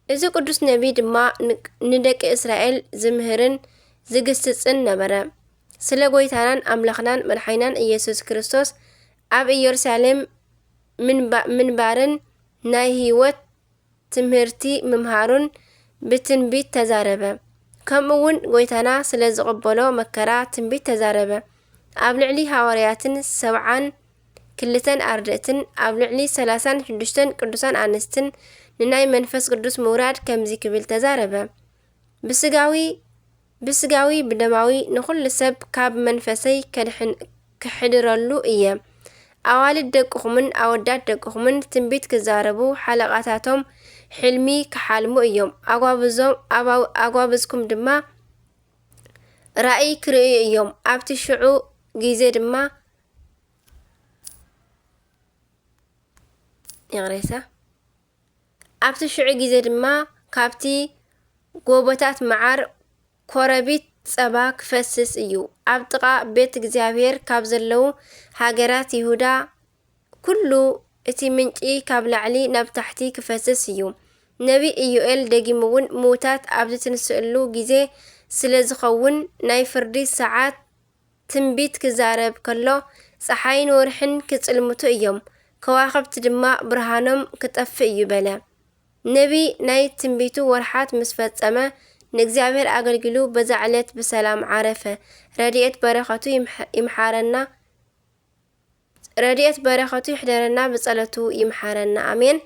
እዚ ቅዱስ ነቢ ድማ ንደቂ እስራኤል ዝምህርን ዝግስጽን ነበረ። ስለ ጎይታናን አምላኽናን መድሓይናን ኢየሱስ ክርስቶስ ኣብ ኢየሩሳሌም ምንባርን ናይ ህይወት ትምህርቲ ምምሃሩን ብትንቢት ተዛረበ። ከምኡውን ጎይታና ስለ ዝቕበሎ መከራ ትንቢት ተዛረበ። ኣብ ልዕሊ ሃዋርያትን 72 ኣርድእትን ኣብ ልዕሊ 36 ቅዱሳን ኣንስትን ንናይ መንፈስ ቅዱስ ምውራድ ከምዚ ክብል ተዛረበ። ብስጋዊ ብደማዊ ንኹሉ ሰብ ካብ መንፈሰይ ክሕድረሉ እየ። ኣዋልድ ደቅኹምን ኣወዳት ደቅኹምን ትንቢት ክዛረቡ ሓለቓታቶም ሕልሚ ክሓልሙ እዮም። ኣጓብዝኩም ድማ ራእይ ክርእዩ እዮም። ኣብቲ ሽዑ ጊዜ ድማ ካብቲ ጎቦታት መዓር ኮረቢት ጸባ ክፈስስ እዩ። ኣብ ጥቓ ቤት እግዚአብሔር ካብ ዘለው ሃገራት ይሁዳ ኩሉ እቲ ምንጪ ካብ ላዕሊ ናብ ታሕቲ ክፈስስ እዩ። ነቢ ኢዩኤል ደጊሙውን ምውታት ኣብ ዝትንስእሉ ጊዜ ስለ ዝኸውን ናይ ፍርዲ ሰዓት ትንቢት ክዛረብ ከሎ ፀሓይን ወርሕን ክጽልምቱ እዮም፣ ከዋኽብቲ ድማ ብርሃኖም ክጠፍእ እዩ በለ። ነቢ ናይ ትንቢቱ ወርሓት ምስ ፈጸመ ንእግዚአብሔር ኣገልግሉ በዛ ዕለት ብሰላም ዓረፈ። ረድኤት በረኸቱ ይሕደረና ብጸለቱ ይምሓረና አሜን።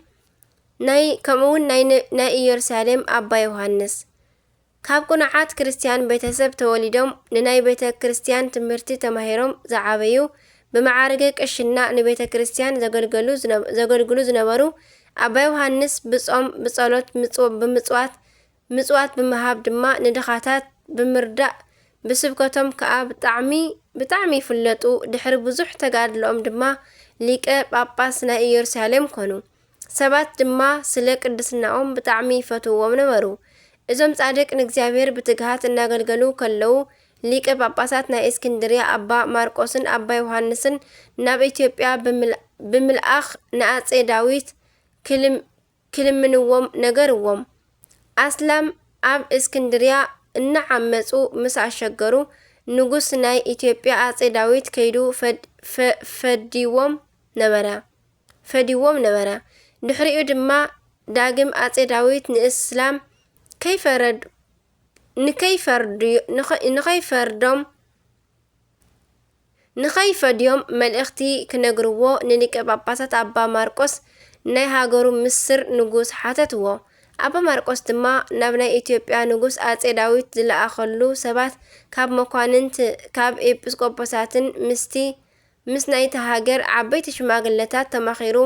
ከምኡውን ናይ ኢየሩሳሌም አባ ዮሐንስ ካብ ቁኑዓት ክርስቲያን ቤተሰብ ተወሊዶም ንናይ ቤተ ክርስቲያን ትምህርቲ ተማሂሮም ዝዓበዩ ብመዓርገ ቅሽና ንቤተ ክርስቲያን ዘገልግሉ ዝነበሩ አባ ዮሐንስ ብጾም ብጸሎት ምጽዋት ብምሃብ ድማ ንድኻታት ብምርዳእ ብስብከቶም ከዓ ብጣዕሚ ይፍለጡ። ድሕሪ ብዙሕ ተጋድሎኦም ድማ ሊቀ ጳጳስ ናይ ኢየሩሳሌም ኮኑ። ሰባት ድማ ስለ ቅድስናኦም ብጣዕሚ ይፈትውዎም ነበሩ። እዞም ጻድቅ ንእግዚአብሔር ብትግሃት እናገልገሉ ከለው ሊቀ ጳጳሳት ናይ እስክንድርያ አባ ማርቆስን አባ ዮሐንስን ናብ ኢትዮጵያ ብምልአኽ ንአፄ ዳዊት ክልምንዎም ነገርዎም። አስላም ኣብ እስክንድርያ እናዓመፁ ምስ አሸገሩ ንጉስ ናይ ኢትዮጵያ አፄ ዳዊት ከይዱ ፈዲዎም ነበረ። ድሕሪኡ ድማ ዳግም አፄ ዳዊት ንእስላም ንኸይፈድዮም መልእኽቲ ክነግርዎ ንሊቀ ጳጳሳት አባ ማርቆስ ናይ ሃገሩ ምስር ንጉስ ሓተትዎ። አባ ማርቆስ ድማ ናብ ናይ ኢትዮጵያ ንጉስ አፄ ዳዊት ዝለኣኸሉ ሰባት ካብ መኳንንት ካብ ኤጲስቆጶሳትን ምስ ናይቲ ሃገር ዓበይቲ ሽማግለታት ተማኺሩ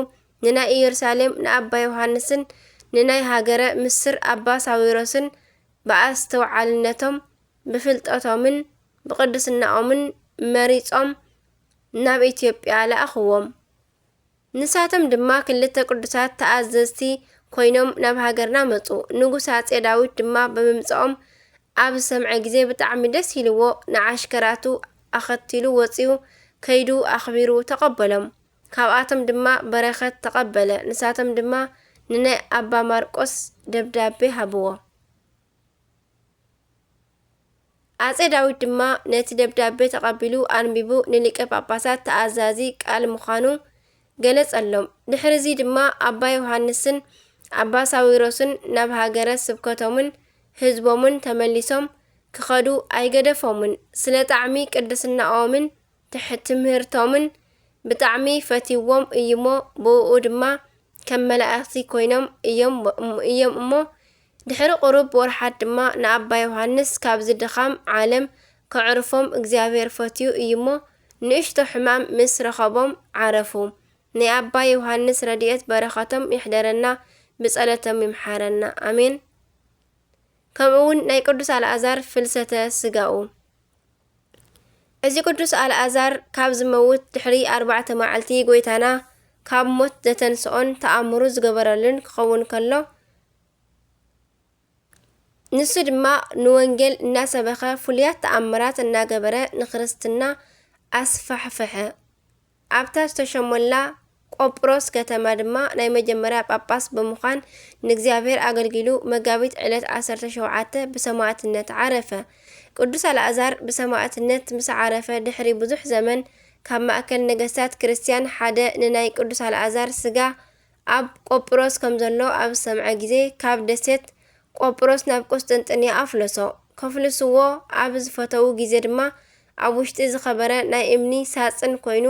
ንናይ ኢየሩሳሌም ንአባ ዮሐንስን ንናይ ሃገረ ምስር አባ ሳዊሮስን ብኣስተውዓልነቶም ብፍልጠቶምን ብቅድስናኦምን መሪፆም ናብ ኢትዮጵያ ለኣኽዎም። ንሳቶም ድማ ክልተ ቅዱሳት ተኣዘዝቲ ኮይኖም ናብ ሃገርና መፁ። ንጉስ አፄ ዳዊት ድማ ብምምፅኦም ኣብ ሰምዐ ግዜ ብጣዕሚ ደስ ኢልዎ ንዓሽከራቱ ኣኸቲሉ ወፂኡ ከይዱ ኣኽቢሩ ተቐበሎም። ካብኣቶም ድማ በረኸት ተቐበለ። ንሳቶም ድማ ንናይ አባ ማርቆስ ደብዳቤ ሃብዎ። አፄ ዳዊት ድማ ነቲ ደብዳቤ ተቐቢሉ አንቢቡ ንሊቀ ጳጳሳት ተኣዛዚ ቃል ምዃኑ ገለጸሎም። ድሕሪዚ ድማ አባ ዮሐንስን አባ ሳዊሮስን ናብ ሃገረ ስብከቶምን ህዝቦምን ተመሊሶም ክኸዱ ኣይገደፎምን። ስለ ጣዕሚ ቅድስናኦምን ትምህርቶምን ብጣዕሚ ፈቲዎም እዩሞ ብኡ ድማ ከም መላእኽቲ ኮይኖም እዮም እሞ ድሕሪ ቁሩብ ወርሓት ድማ ንአባ ዮሐንስ ካብዚ ድኻም ዓለም ከዕርፎም እግዚአብሔር ፈትዩ እዩሞ ንእሽቶ ሕማም ምስ ረኸቦም ዓረፉ። ናይ አባ ዮሐንስ ረድኤት በረኸቶም ይሕደረና ብጸለቶም ይምሓረና አሜን። ከምኡውን ናይ ቅዱስ አልዓዛር ፍልሰተ ስጋኡ። እዚ ቅዱስ አልዓዛር ካብ ዝመውት ድሕሪ 4 መዓልቲ ጎይታና ካብ ሞት ዘተንስኦን ተኣምሩ ዝገበረሉን ክኸውን ከሎ ንሱ ድማ ንወንጌል እናሰበኸ ፍሉያት ተኣምራት እናገበረ ንክርስትና ኣስፋሕፈሐ። ኣብታ ዝተሸመላ ቆጵሮስ ከተማ ድማ ናይ መጀመርያ ጳጳስ ብምዃን ንእግዚአብሔር ኣገልጊሉ መጋቢት ዕለት 17 ብሰማዕትነት ዓረፈ። ቅዱስ አልዓዛር ብሰማዕትነት ምስ ዓረፈ ድሕሪ ብዙሕ ዘመን ካብ ማእከል ነገስታት ክርስቲያን ሓደ ንናይ ቅዱስ አልዓዛር ስጋ ኣብ ቆጵሮስ ከም ዘሎ ኣብ ሰምዐ ግዜ ካብ ደሴት ቆጵሮስ ናብ ቆስጠንጥንያ ኣፍለሶ። ከፍልስዎ ኣብ ዝፈተው ግዜ ድማ ኣብ ውሽጢ ዝኸበረ ናይ እምኒ ሳፅን ኮይኑ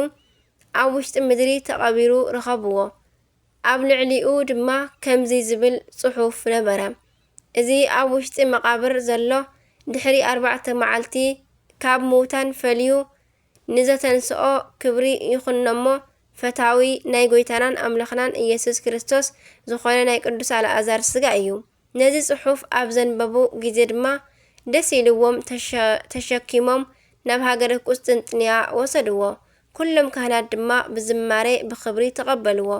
ኣብ ውሽጢ ምድሪ ተቐቢሩ ረኸብዎ። ኣብ ልዕሊኡ ድማ ከምዚ ዝብል ጽሑፍ ነበረ። እዚ ኣብ ውሽጢ መቃብር ዘሎ ድሕሪ 4 መዓልቲ ካብ ምውታን ፈልዩ ንዘተንስኦ ክብሪ ይኹነሞ ፈታዊ ናይ ጎይታናን ኣምላኽናን ኢየሱስ ክርስቶስ ዝኾነ ናይ ቅዱስ አልዓዛር ስጋ እዩ። ነዚ ጽሑፍ ኣብ ዘንበቡ ግዜ ድማ ደስ ኢልዎም ተሸኪሞም ናብ ሃገረ ቁስጥንጥንያ ወሰድዎ። ኩሎም ካህናት ድማ ብዝማሬ ብክብሪ ተቐበልዎ።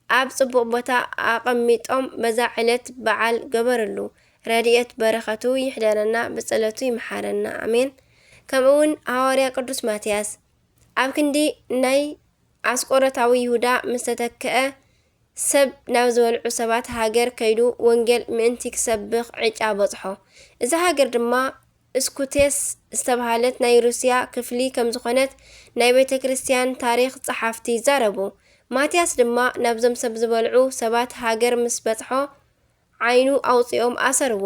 ኣብ ጽቡቕ ቦታ ኣቐሚጦም በዛ ዕለት በዓል ገበርሉ። ረድኤት በረኸቱ ይሕደረና ብጸለቱ ይምሓረና አሜን። ከምኡውን ሐዋርያ ቅዱስ ማትያስ ኣብ ክንዲ ናይ ኣስቆሮታዊ ይሁዳ ምስ ተተክአ ሰብ ናብ ዝበልዑ ሰባት ሃገር ከይዱ ወንጌል ምእንቲ ክሰብኽ ዕጫ በጽሖ። እዚ ሃገር ድማ እስኩቴስ ዝተባሃለት ናይ ሩስያ ክፍሊ ከም ዝኾነት ናይ ቤተ ክርስቲያን ታሪክ ጸሓፍቲ ይዛረቡ። ማትያስ ድማ ናብዞም ሰብ ዝበልዑ ሰባት ሃገር ምስ በጽሖ ዓይኑ ኣውፂኦም ኣሰርዎ።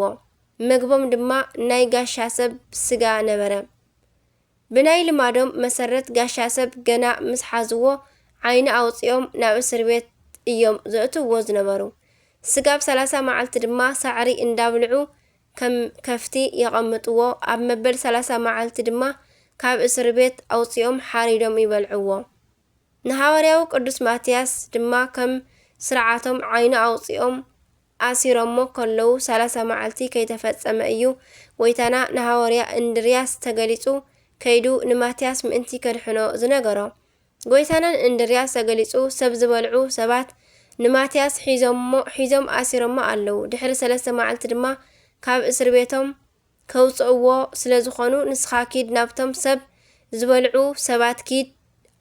ምግቦም ድማ ናይ ጋሻ ሰብ ስጋ ነበረ። ብናይ ልማዶም መሰረት ጋሻ ሰብ ገና ምስ ሓዝዎ ዓይኑ ኣውፂኦም ናብ እስር ቤት እዮም ዘእትዎ ዝነበሩ። ስጋብ 30 መዓልቲ ድማ ሳዕሪ እንዳብልዑ ከም ከፍቲ የቐምጥዎ። ኣብ መበል 30 መዓልቲ ድማ ካብ እስር ቤት ኣውፂኦም ሓሪዶም ይበልዕዎ። ንሐዋርያው ቅዱስ ማትያስ ድማ ከም ስርዓቶም ዓይኑ ኣውፂኦም ኣሲሮሞ ከለዉ 30 መዓልቲ ከይተፈጸመ እዩ ጎይታና ንሐዋርያ እንድርያስ ተገሊጹ ከይዱ ንማትያስ ምእንቲ ከድሕኖ ዝነገሮ። ጎይታናን እንድርያስ ተገሊጹ ሰብ ዝበልዑ ሰባት ንማትያስ ሒዞም ኣሲሮሞ ኣለዉ። ድሕሪ 3 መዓልቲ ድማ ካብ እስር ቤቶም ከውፅእዎ ስለ ዝኾኑ ንስኻ ኪድ ናብቶም ሰብ ዝበልዑ ሰባት ኪድ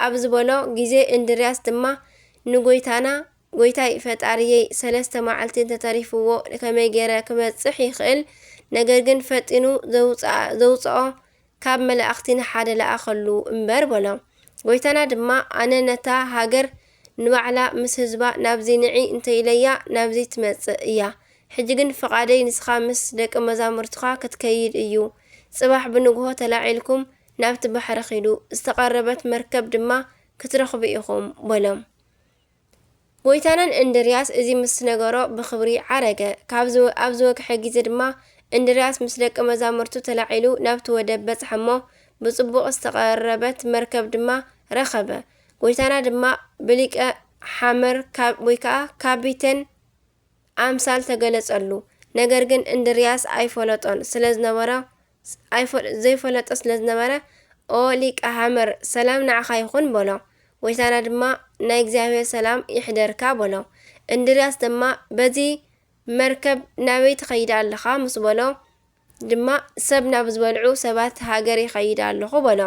ኣብ ዝበሎ ግዜ እንድርያስ ድማ ንጎይታና ጎይታይ ፈጣሪየይ 3 መዓልቲ ተተሪፍዎ ከመይ ገይረ ክበፅሕ ይኽእል ነገር ግን ፈጢኑ ዘውፅኦ ካብ መላእኽቲ ንሓደ ለኣኸሉ እምበር በሎ። ጎይታና ድማ ኣነ ነታ ሃገር ንባዕላ ምስ ህዝባ ናብዚ ንዒ እንተኢለያ ናብዚ ትመጽእ እያ። ሕጂ ግን ፈቓደይ ንስኻ ምስ ደቂ መዛሙርትኻ ክትከይድ እዩ። ጽባሕ ብንግሆ ተላዒልኩም ናብቲ ባሕሪ ኺዱ ዝተቐረበት መርከብ ድማ ክትረኽቡ ኢኹም በሎም። ጎይታናን እንድርያስ እዚ ምስ ነገሮ ብኽብሪ ዓረገ። ኣብ ዝወግሐ ግዜ ድማ እንድርያስ ምስ ደቂ መዛሙርቱ ተላዒሉ ናብቲ ወደብ በጽሐ እሞ ብጽቡቕ ዝተቐረበት መርከብ ድማ ረኸበ። ጎይታና ድማ ብሊቀ ሓመር ወይ ከዓ ካፒቴን ኣምሳል ተገለጸሉ። ነገር ግን እንድርያስ ዘይፈለጦ ስለ ዝነበረ ኦ ሊቀ ሓመር ሰላም ንዓኻ ይኹን በሎ። ጎይታና ድማ ናይ እግዚኣብሔር ሰላም ይሕደርካ በሎ። እንድርያስ ድማ በዚ መርከብ ናበይ ትኸይድ ኣለኻ ምስ በሎ ድማ ሰብ ናብ ዝበልዑ ሰባት ሃገር ይኸይድ ኣለኹ በሎ።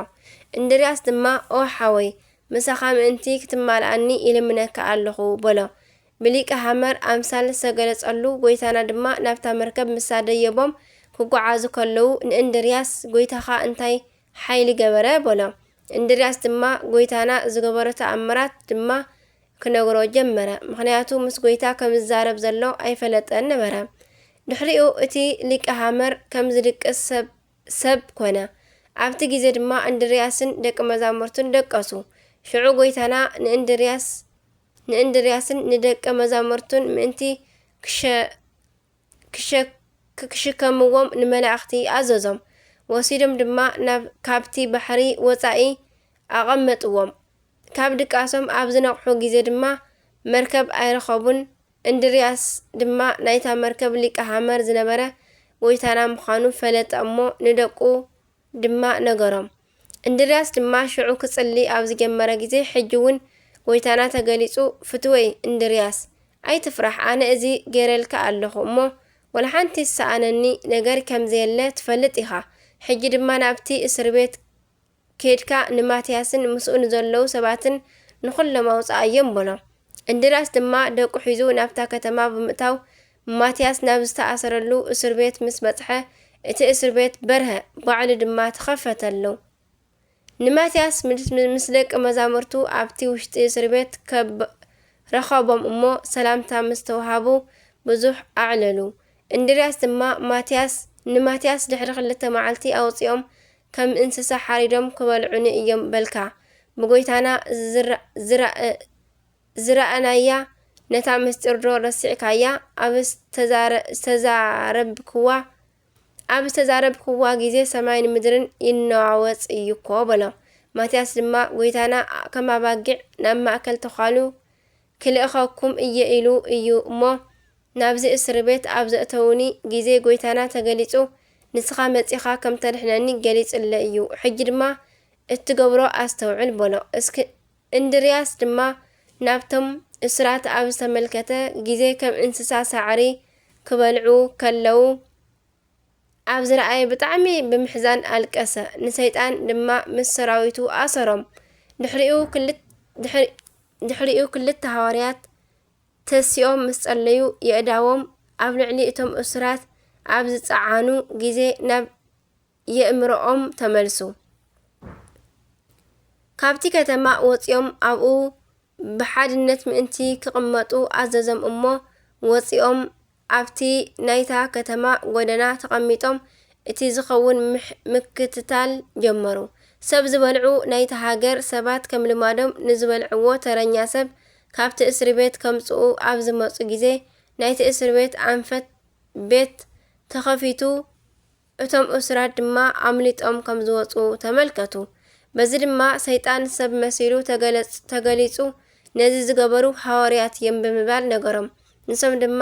እንድርያስ ድማ ኦ ሓወይ ምሳኻ ምእንቲ ክትማልኣኒ ኢልምነካ ኣለኹ በሎ። ብሊቀ ሓመር ኣምሳል ዝተገለጸሉ ጎይታና ድማ ናብታ መርከብ ምሳደየቦም ክጓዓዙ ከለዉ ንእንድርያስ ጎይታኻ እንታይ ሓይሊ ገበረ በሎ። እንድርያስ ድማ ጎይታና ዝገበሮ ተኣምራት ድማ ክነግሮ ጀመረ። ምክንያቱ ምስ ጎይታ ከም ዝዛረብ ዘሎ ኣይፈለጠን ነበረ። ድሕሪኡ እቲ ሊቀ ሓመር ከም ዝድቅስ ሰብ ኮነ። ኣብቲ ግዜ ድማ እንድርያስን ደቂ መዛሙርቱን ደቀሱ። ሽዑ ጎይታና ንእንድርያስን ንደቂ መዛሙርቱን ምእንቲ ክሽከምዎም ንመላእኽቲ ኣዘዞም። ወሲዶም ድማ ካብቲ ባሕሪ ወፃኢ ኣቐመጥዎም። ካብ ድቃሶም ኣብ ዝነቕሑ ግዜ ድማ መርከብ ኣይረኸቡን። እንድርያስ ድማ ናይታ መርከብ ሊቀ ሓመር ዝነበረ ጎይታና ምዃኑ ፈለጠ እሞ ንደቁ ድማ ነገሮም። እንድርያስ ድማ ሽዑ ክጽሊ ኣብ ዝጀመረ ግዜ ሕጂ እውን ጎይታና ተገሊጹ ፍትወይ እንድርያስ ኣይትፍራሕ ኣነ እዚ ገይረልካ ኣለኹ እሞ ወላ ሓንቲ ዝሰኣነኒ ነገር ከምዘየለ ትፈልጥ ኢኻ። ሕጂ ድማ ናብቲ እስር ቤት ኬድካ ንማትያስን ምስኡ ንዘለዉ ሰባትን ንኹሎም ኣውፅኣዮም በሎ። እንድርያስ ድማ ደቁ ሒዙ ናብታ ከተማ ብምእታው ማትያስ ናብ ዝተኣሰረሉ እስር ቤት ምስ በጽሐ እቲ እስር ቤት በርሀ ባዕሉ ድማ ተኸፈተሉ። ንማትያስ ምስ ደቂ መዛሙርቱ ኣብቲ ውሽጢ እስር ቤት ረኸቦም እሞ ሰላምታ ምስ ተዋሃቡ ብዙሕ ኣዕለሉ። እንድርያስ ድማ ንማትያስ ድሕሪ 2 መዓልቲ ኣውፂኦም ከም እንስሳ ሓሪዶም ክበልዑኒ እዮም በልካ ብጎይታና ዝረአናያ ነታ ምስጢር ዶ ረሲዕካያ ኣብ ዝተዛረብክዋ ግዜ ሰማይን ምድርን ይነዋወፅ እዩኮ በሎ። ማትያስ ድማ ጎይታና ከም ኣባጊዕ ናብ ማእከል ተኻሉ ክልእኸኩም እየ ኢሉ እዩ እሞ ናብዚ እስር ቤት ኣብ ዘእተውኒ ግዜ ጎይታና ተገሊጹ ንስኻ መጺኻ ከም ተድሕነኒ ገሊጽለ እዩ። ሕጂ ድማ እትገብሮ ኣስተውዕል በሎ። እንድርያስ ድማ ናብቶም እስራት ኣብ ዝተመልከተ ግዜ ከም እንስሳ ሳዕሪ ክበልዑ ከለዉ ኣብ ዝረኣየ ብጣዕሚ ብምሕዛን ኣልቀሰ። ንሰይጣን ድማ ምስ ሰራዊቱ ኣሰሮም። ድሕሪኡ ክልተ ሃዋርያት ተሲኦም ምስ ጸለዩ የእዳዎም ኣብ ልዕሊ እቶም እስራት ኣብ ዝጸዓኑ ግዜ ናብ የእምሮኦም ተመልሱ። ካብቲ ከተማ ወፂኦም ኣብኡ ብሓድነት ምእንቲ ክቕመጡ ኣዘዞም እሞ ወፂኦም ኣብቲ ናይታ ከተማ ጎደና ተቐሚጦም እቲ ዝኸውን ምክትታል ጀመሩ። ሰብ ዝበልዑ ናይታ ሃገር ሰባት ከም ልማዶም ንዝበልዕዎ ተረኛ ሰብ ካብቲ እስር ቤት ከምጽኡ ኣብ ዝመጹ ግዜ ናይቲ እስር ቤት ኣንፈት ቤት ተኸፊቱ እቶም እስራት ድማ ኣምሊጦም ከም ዝወፁ ተመልከቱ። በዚ ድማ ሰይጣን ሰብ መሲሉ ተገሊጹ ነዚ ዝገበሩ ሃዋርያት እዮም ብምባል ነገሮም። ንሶም ድማ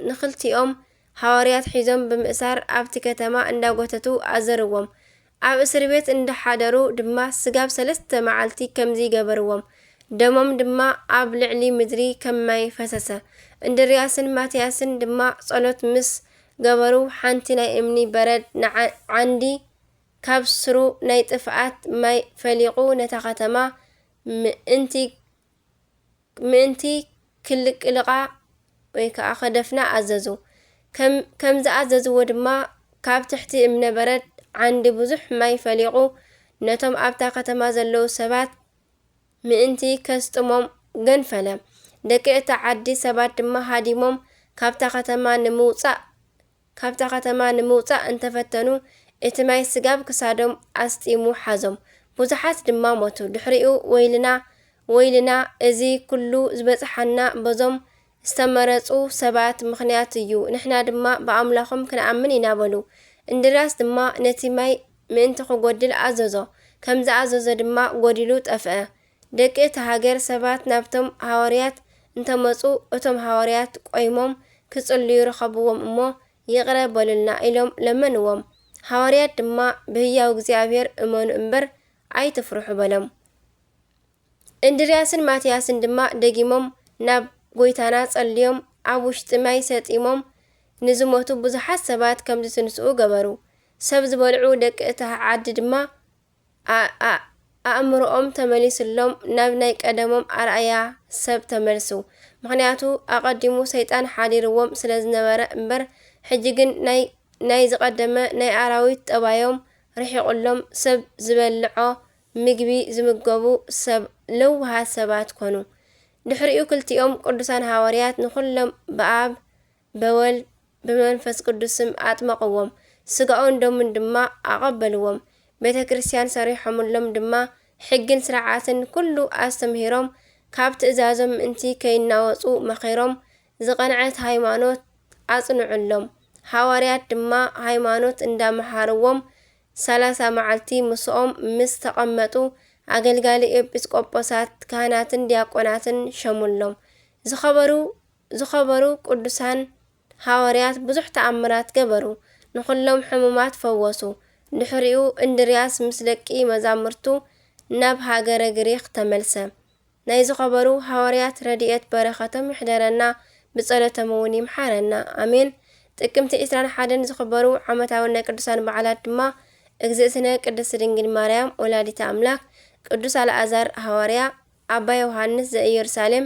ንኽልቲኦም ሃዋርያት ሒዞም ብምእሳር ኣብቲ ከተማ እንዳጎተቱ ኣዘርዎም። ኣብ እስር ቤት እንዳሓደሩ ድማ ስጋብ 3 መዓልቲ ከምዚ ገበርዎም። ደሞም ድማ ኣብ ልዕሊ ምድሪ ከም ማይ ፈሰሰ። እንድርያስን ማትያስን ድማ ጸሎት ምስ ገበሩ ሓንቲ ናይ እምኒ በረድ ዓንዲ ካብ ስሩ ናይ ጥፍኣት ማይ ፈሊቑ ነታ ከተማ ምእንቲ ክልቅልቓ ወይ ከዓ ከደፍና ኣዘዙ። ከም ዝኣዘዝዎ ድማ ካብ ትሕቲ እምነ በረድ ዓንዲ ብዙሕ ማይ ፈሊቑ ነቶም ኣብታ ከተማ ዘለዉ ሰባት ምእንቲ ከስጥሞም ገንፈለ። ደቂ እታ ዓዲ ሰባት ድማ ሃዲሞም ካብታ ከተማ ንምውፃእ እንተፈተኑ እቲ ማይ ስጋብ ክሳዶም ኣስጢሙ ሓዞም። ብዙሓት ድማ ሞቱ። ድሕሪኡ ወይልና እዚ ኩሉ ዝበፅሓና በዞም ዝተመረፁ ሰባት ምኽንያት እዩ፣ ንሕና ድማ ብኣምላኾም ክንኣምን ኢና በሉ። እንድርያስ ድማ ነቲ ማይ ምእንቲ ክጎድል ኣዘዞ። ከም ዝኣዘዞ ድማ ጎዲሉ ጠፍአ። ደቂ እቲ ሃገር ሰባት ናብቶም ሃዋርያት እንተመፁ እቶም ሃዋርያት ቆይሞም ክጽልዩ ረኸብዎም እሞ ይቕረ በሉልና ኢሎም ለመንዎም። ሃዋርያት ድማ ብህያው እግዚኣብሔር እመኑ እምበር ኣይትፍርሑ በሎም። እንድርያስን ማትያስን ድማ ደጊሞም ናብ ጎይታና ጸልዮም ኣብ ውሽጢ ማይ ሰጢሞም ንዝሞቱ ብዙሓት ሰባት ከም ዝትንስኡ ገበሩ። ሰብ ዝበልዑ ደቂ እቲ ዓዲ ድማ ኣእምሮኦም ተመሊሱሎም ናብ ናይ ቀደሞም ኣርኣያ ሰብ ተመልሱ። ምክንያቱ ኣቐዲሙ ሰይጣን ሓዲርዎም ስለ ዝነበረ እምበር ሕጂ ግን ናይ ዝቐደመ ናይ ኣራዊት ጠባዮም ርሒቑሎም ሰብ ዝበልዖ ምግቢ ዝምገቡ ሰብ ለውሃት ሰባት ኮኑ። ድሕሪኡ ክልቲኦም ቅዱሳን ሃዋርያት ንኹሎም ብኣብ በወልድ ብመንፈስ ቅዱስ ስም ኣጥመቕዎም። ስጋኦን ደሙን ድማ ኣቐበልዎም። ቤተ ክርስቲያን ሰሪሖምሎም ድማ ሕግን ስርዓትን ኩሉ ኣስተምሂሮም ካብ ትእዛዞም ምእንቲ ከይናወፁ መኺሮም ዝቐንዐት ሃይማኖት ኣጽንዑሎም። ሃዋርያት ድማ ሃይማኖት እንዳመሃርዎም 30 መዓልቲ ምስኦም ምስ ተቐመጡ ኣገልጋሊ ኤጲስቆጶሳት ካህናትን ዲያቆናትን ሸሙሎም። ዝኸበሩ ቅዱሳን ሃዋርያት ብዙሕ ተኣምራት ገበሩ፣ ንኹሎም ሕሙማት ፈወሱ። ድሕሪኡ እንድርያስ ምስ ደቂ መዛሙርቱ ናብ ሃገረ ግሪክ ተመልሰ። ናይ ዝኸበሩ ሃዋርያት ረድኤት በረኸቶም ይሕደረና፣ ብጸሎቶም እውን ይምሓረና ኣሜን። ጥቅምቲ 21 ዝኽበሩ ዓመታዊ ናይ ቅዱሳን በዓላት ድማ እግዝእትነ ቅድስት ድንግል ማርያም ወላዲተ ኣምላክ፣ ቅዱስ ኣልዓዛር ሃዋርያ፣ ኣባ ዮሃንስ ዘኢየሩሳሌም፣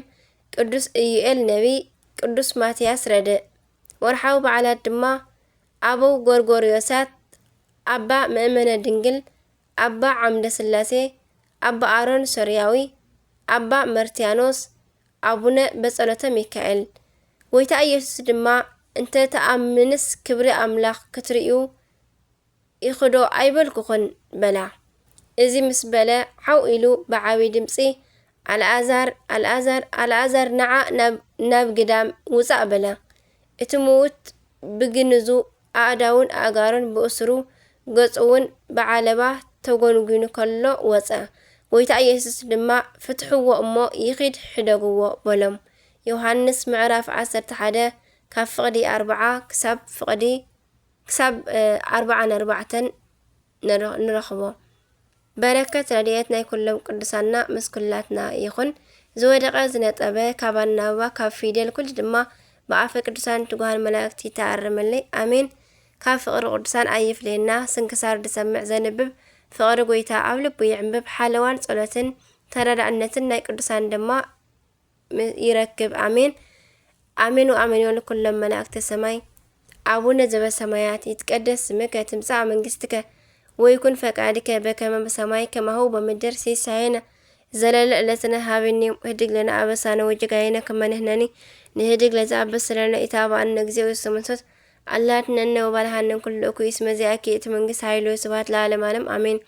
ቅዱስ ኢዩኤል ነቢይ፣ ቅዱስ ማትያስ ረድእ። ወርሓዊ በዓላት ድማ ኣበው ጎርጎርዮሳት፣ ኣባ ምእመነ ድንግል፣ ኣባ ዓምደ ስላሴ፣ ኣባ ኣሮን ሶርያዊ፣ ኣባ መርትያኖስ፣ ኣቡነ በጸሎተ ሚካኤል። ጎይታ ኢየሱስ ድማ እንተ ተኣምንስ ክብሪ ኣምላኽ ክትርእዩ ይኽዶ ኣይበልኩኹን በላ። እዚ ምስ በለ ሓው ኢሉ ብዓብይ ድምፂ ኣልዓዛር ኣልዓዛር ኣልዓዛር ነዓ ናብ ግዳም ውፃእ በለ። እቲ ምዉት ብግንዙ ኣእዳውን ኣእጋሩን ብእስሩ ገጹ እውን ብዓለባ ተጎንጒኑ ከሎ ወፀ። ጎይታ ኢየሱስ ድማ ፍትሕዎ እሞ ይኺድ ሕደግዎ በሎም። ዮሃንስ ምዕራፍ 11 ካብ ፍቕዲ 40 ክሳብ 44 ንረኽቦ። በረከት ረድኤት ናይ ኩሎም ቅዱሳና ምስ ኩላትና ይኹን። ዝወደቐ ዝነጠበ ካብ ኣናብባ ካብ ፊደል ኩሉ ድማ ብኣፈ ቅዱሳን ትጉሃን መላእክቲ ተኣርመለይ ኣሜን። ካብ ፍቕሪ ቅዱሳን ኣይፍለየና። ስንክሳር ድሰምዕ ዘንብብ ፍቕሪ ጎይታ ኣብ ልቡ ይዕንብብ። ሓለዋን ጸሎትን ተረዳእነትን ናይ ቅዱሳን ድማ ይረክብ ኣሜን ኣሜን ወኣሜን። ኩሎም መላእክቲ ሰማይ አቡነ ዘበሰማያት ይትቀደስ ስምከ ትምጻእ መንግስትከ ወይኩን ፈቃድከ በከመ በሰማይ ከማሁ በምድር ሲሳየነ ዘለለ ዕለትነ ሀበኒ ህድግ ለነ አበሳነ ወጀጋየነ ከመ ንሕነኒ ንህድግ ለዘአበስ ለነ ኢታብአነ እግዚኦ ይስምንሶት አላትነነ ወባልሃነን ኩሉ እኩይስ መዚአኪ እቲ መንግስት ኃይሉ ስብሐት ለዓለመ ዓለም አሜን።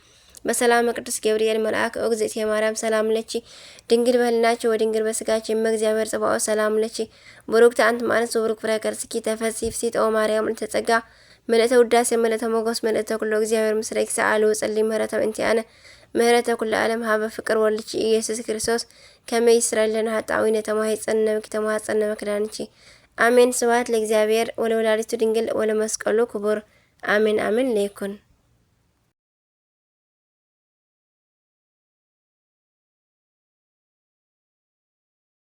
በሰላም ቅዱስ ገብርኤል መልአክ እግዝእት የማርያም ሰላም ለቺ ድንግል በህልናች ወድንግል በስጋች እግዚአብሔር ጽባኦት ሰላም ለቺ ቡሩክት አንቲ ማለት ቡሩክ ፍሬ ከርስኪ ተፈሥሒ ፍሥሕት ኦ ማርያም እንተጸጋ መልእተ ውዳሴ መልእተ ሞገስ መልእተ ኩሉ እግዚአብሔር ምስሌኪ ሰአሉ ጸልይ ምህረተ እንቲአነ ምህረተ ኩሉ ዓለም ሀበ ፍቅር ወልድቺ ኢየሱስ ክርስቶስ ከመይ ይስረለና ኃጣዊነ ተማሂፀነ ከተማፀነ መክዳንቺ አሜን። ስብሐት ለእግዚአብሔር ወለወላዲቱ ድንግል ወለመስቀሉ ክቡር አሜን አሜን ለይኩን።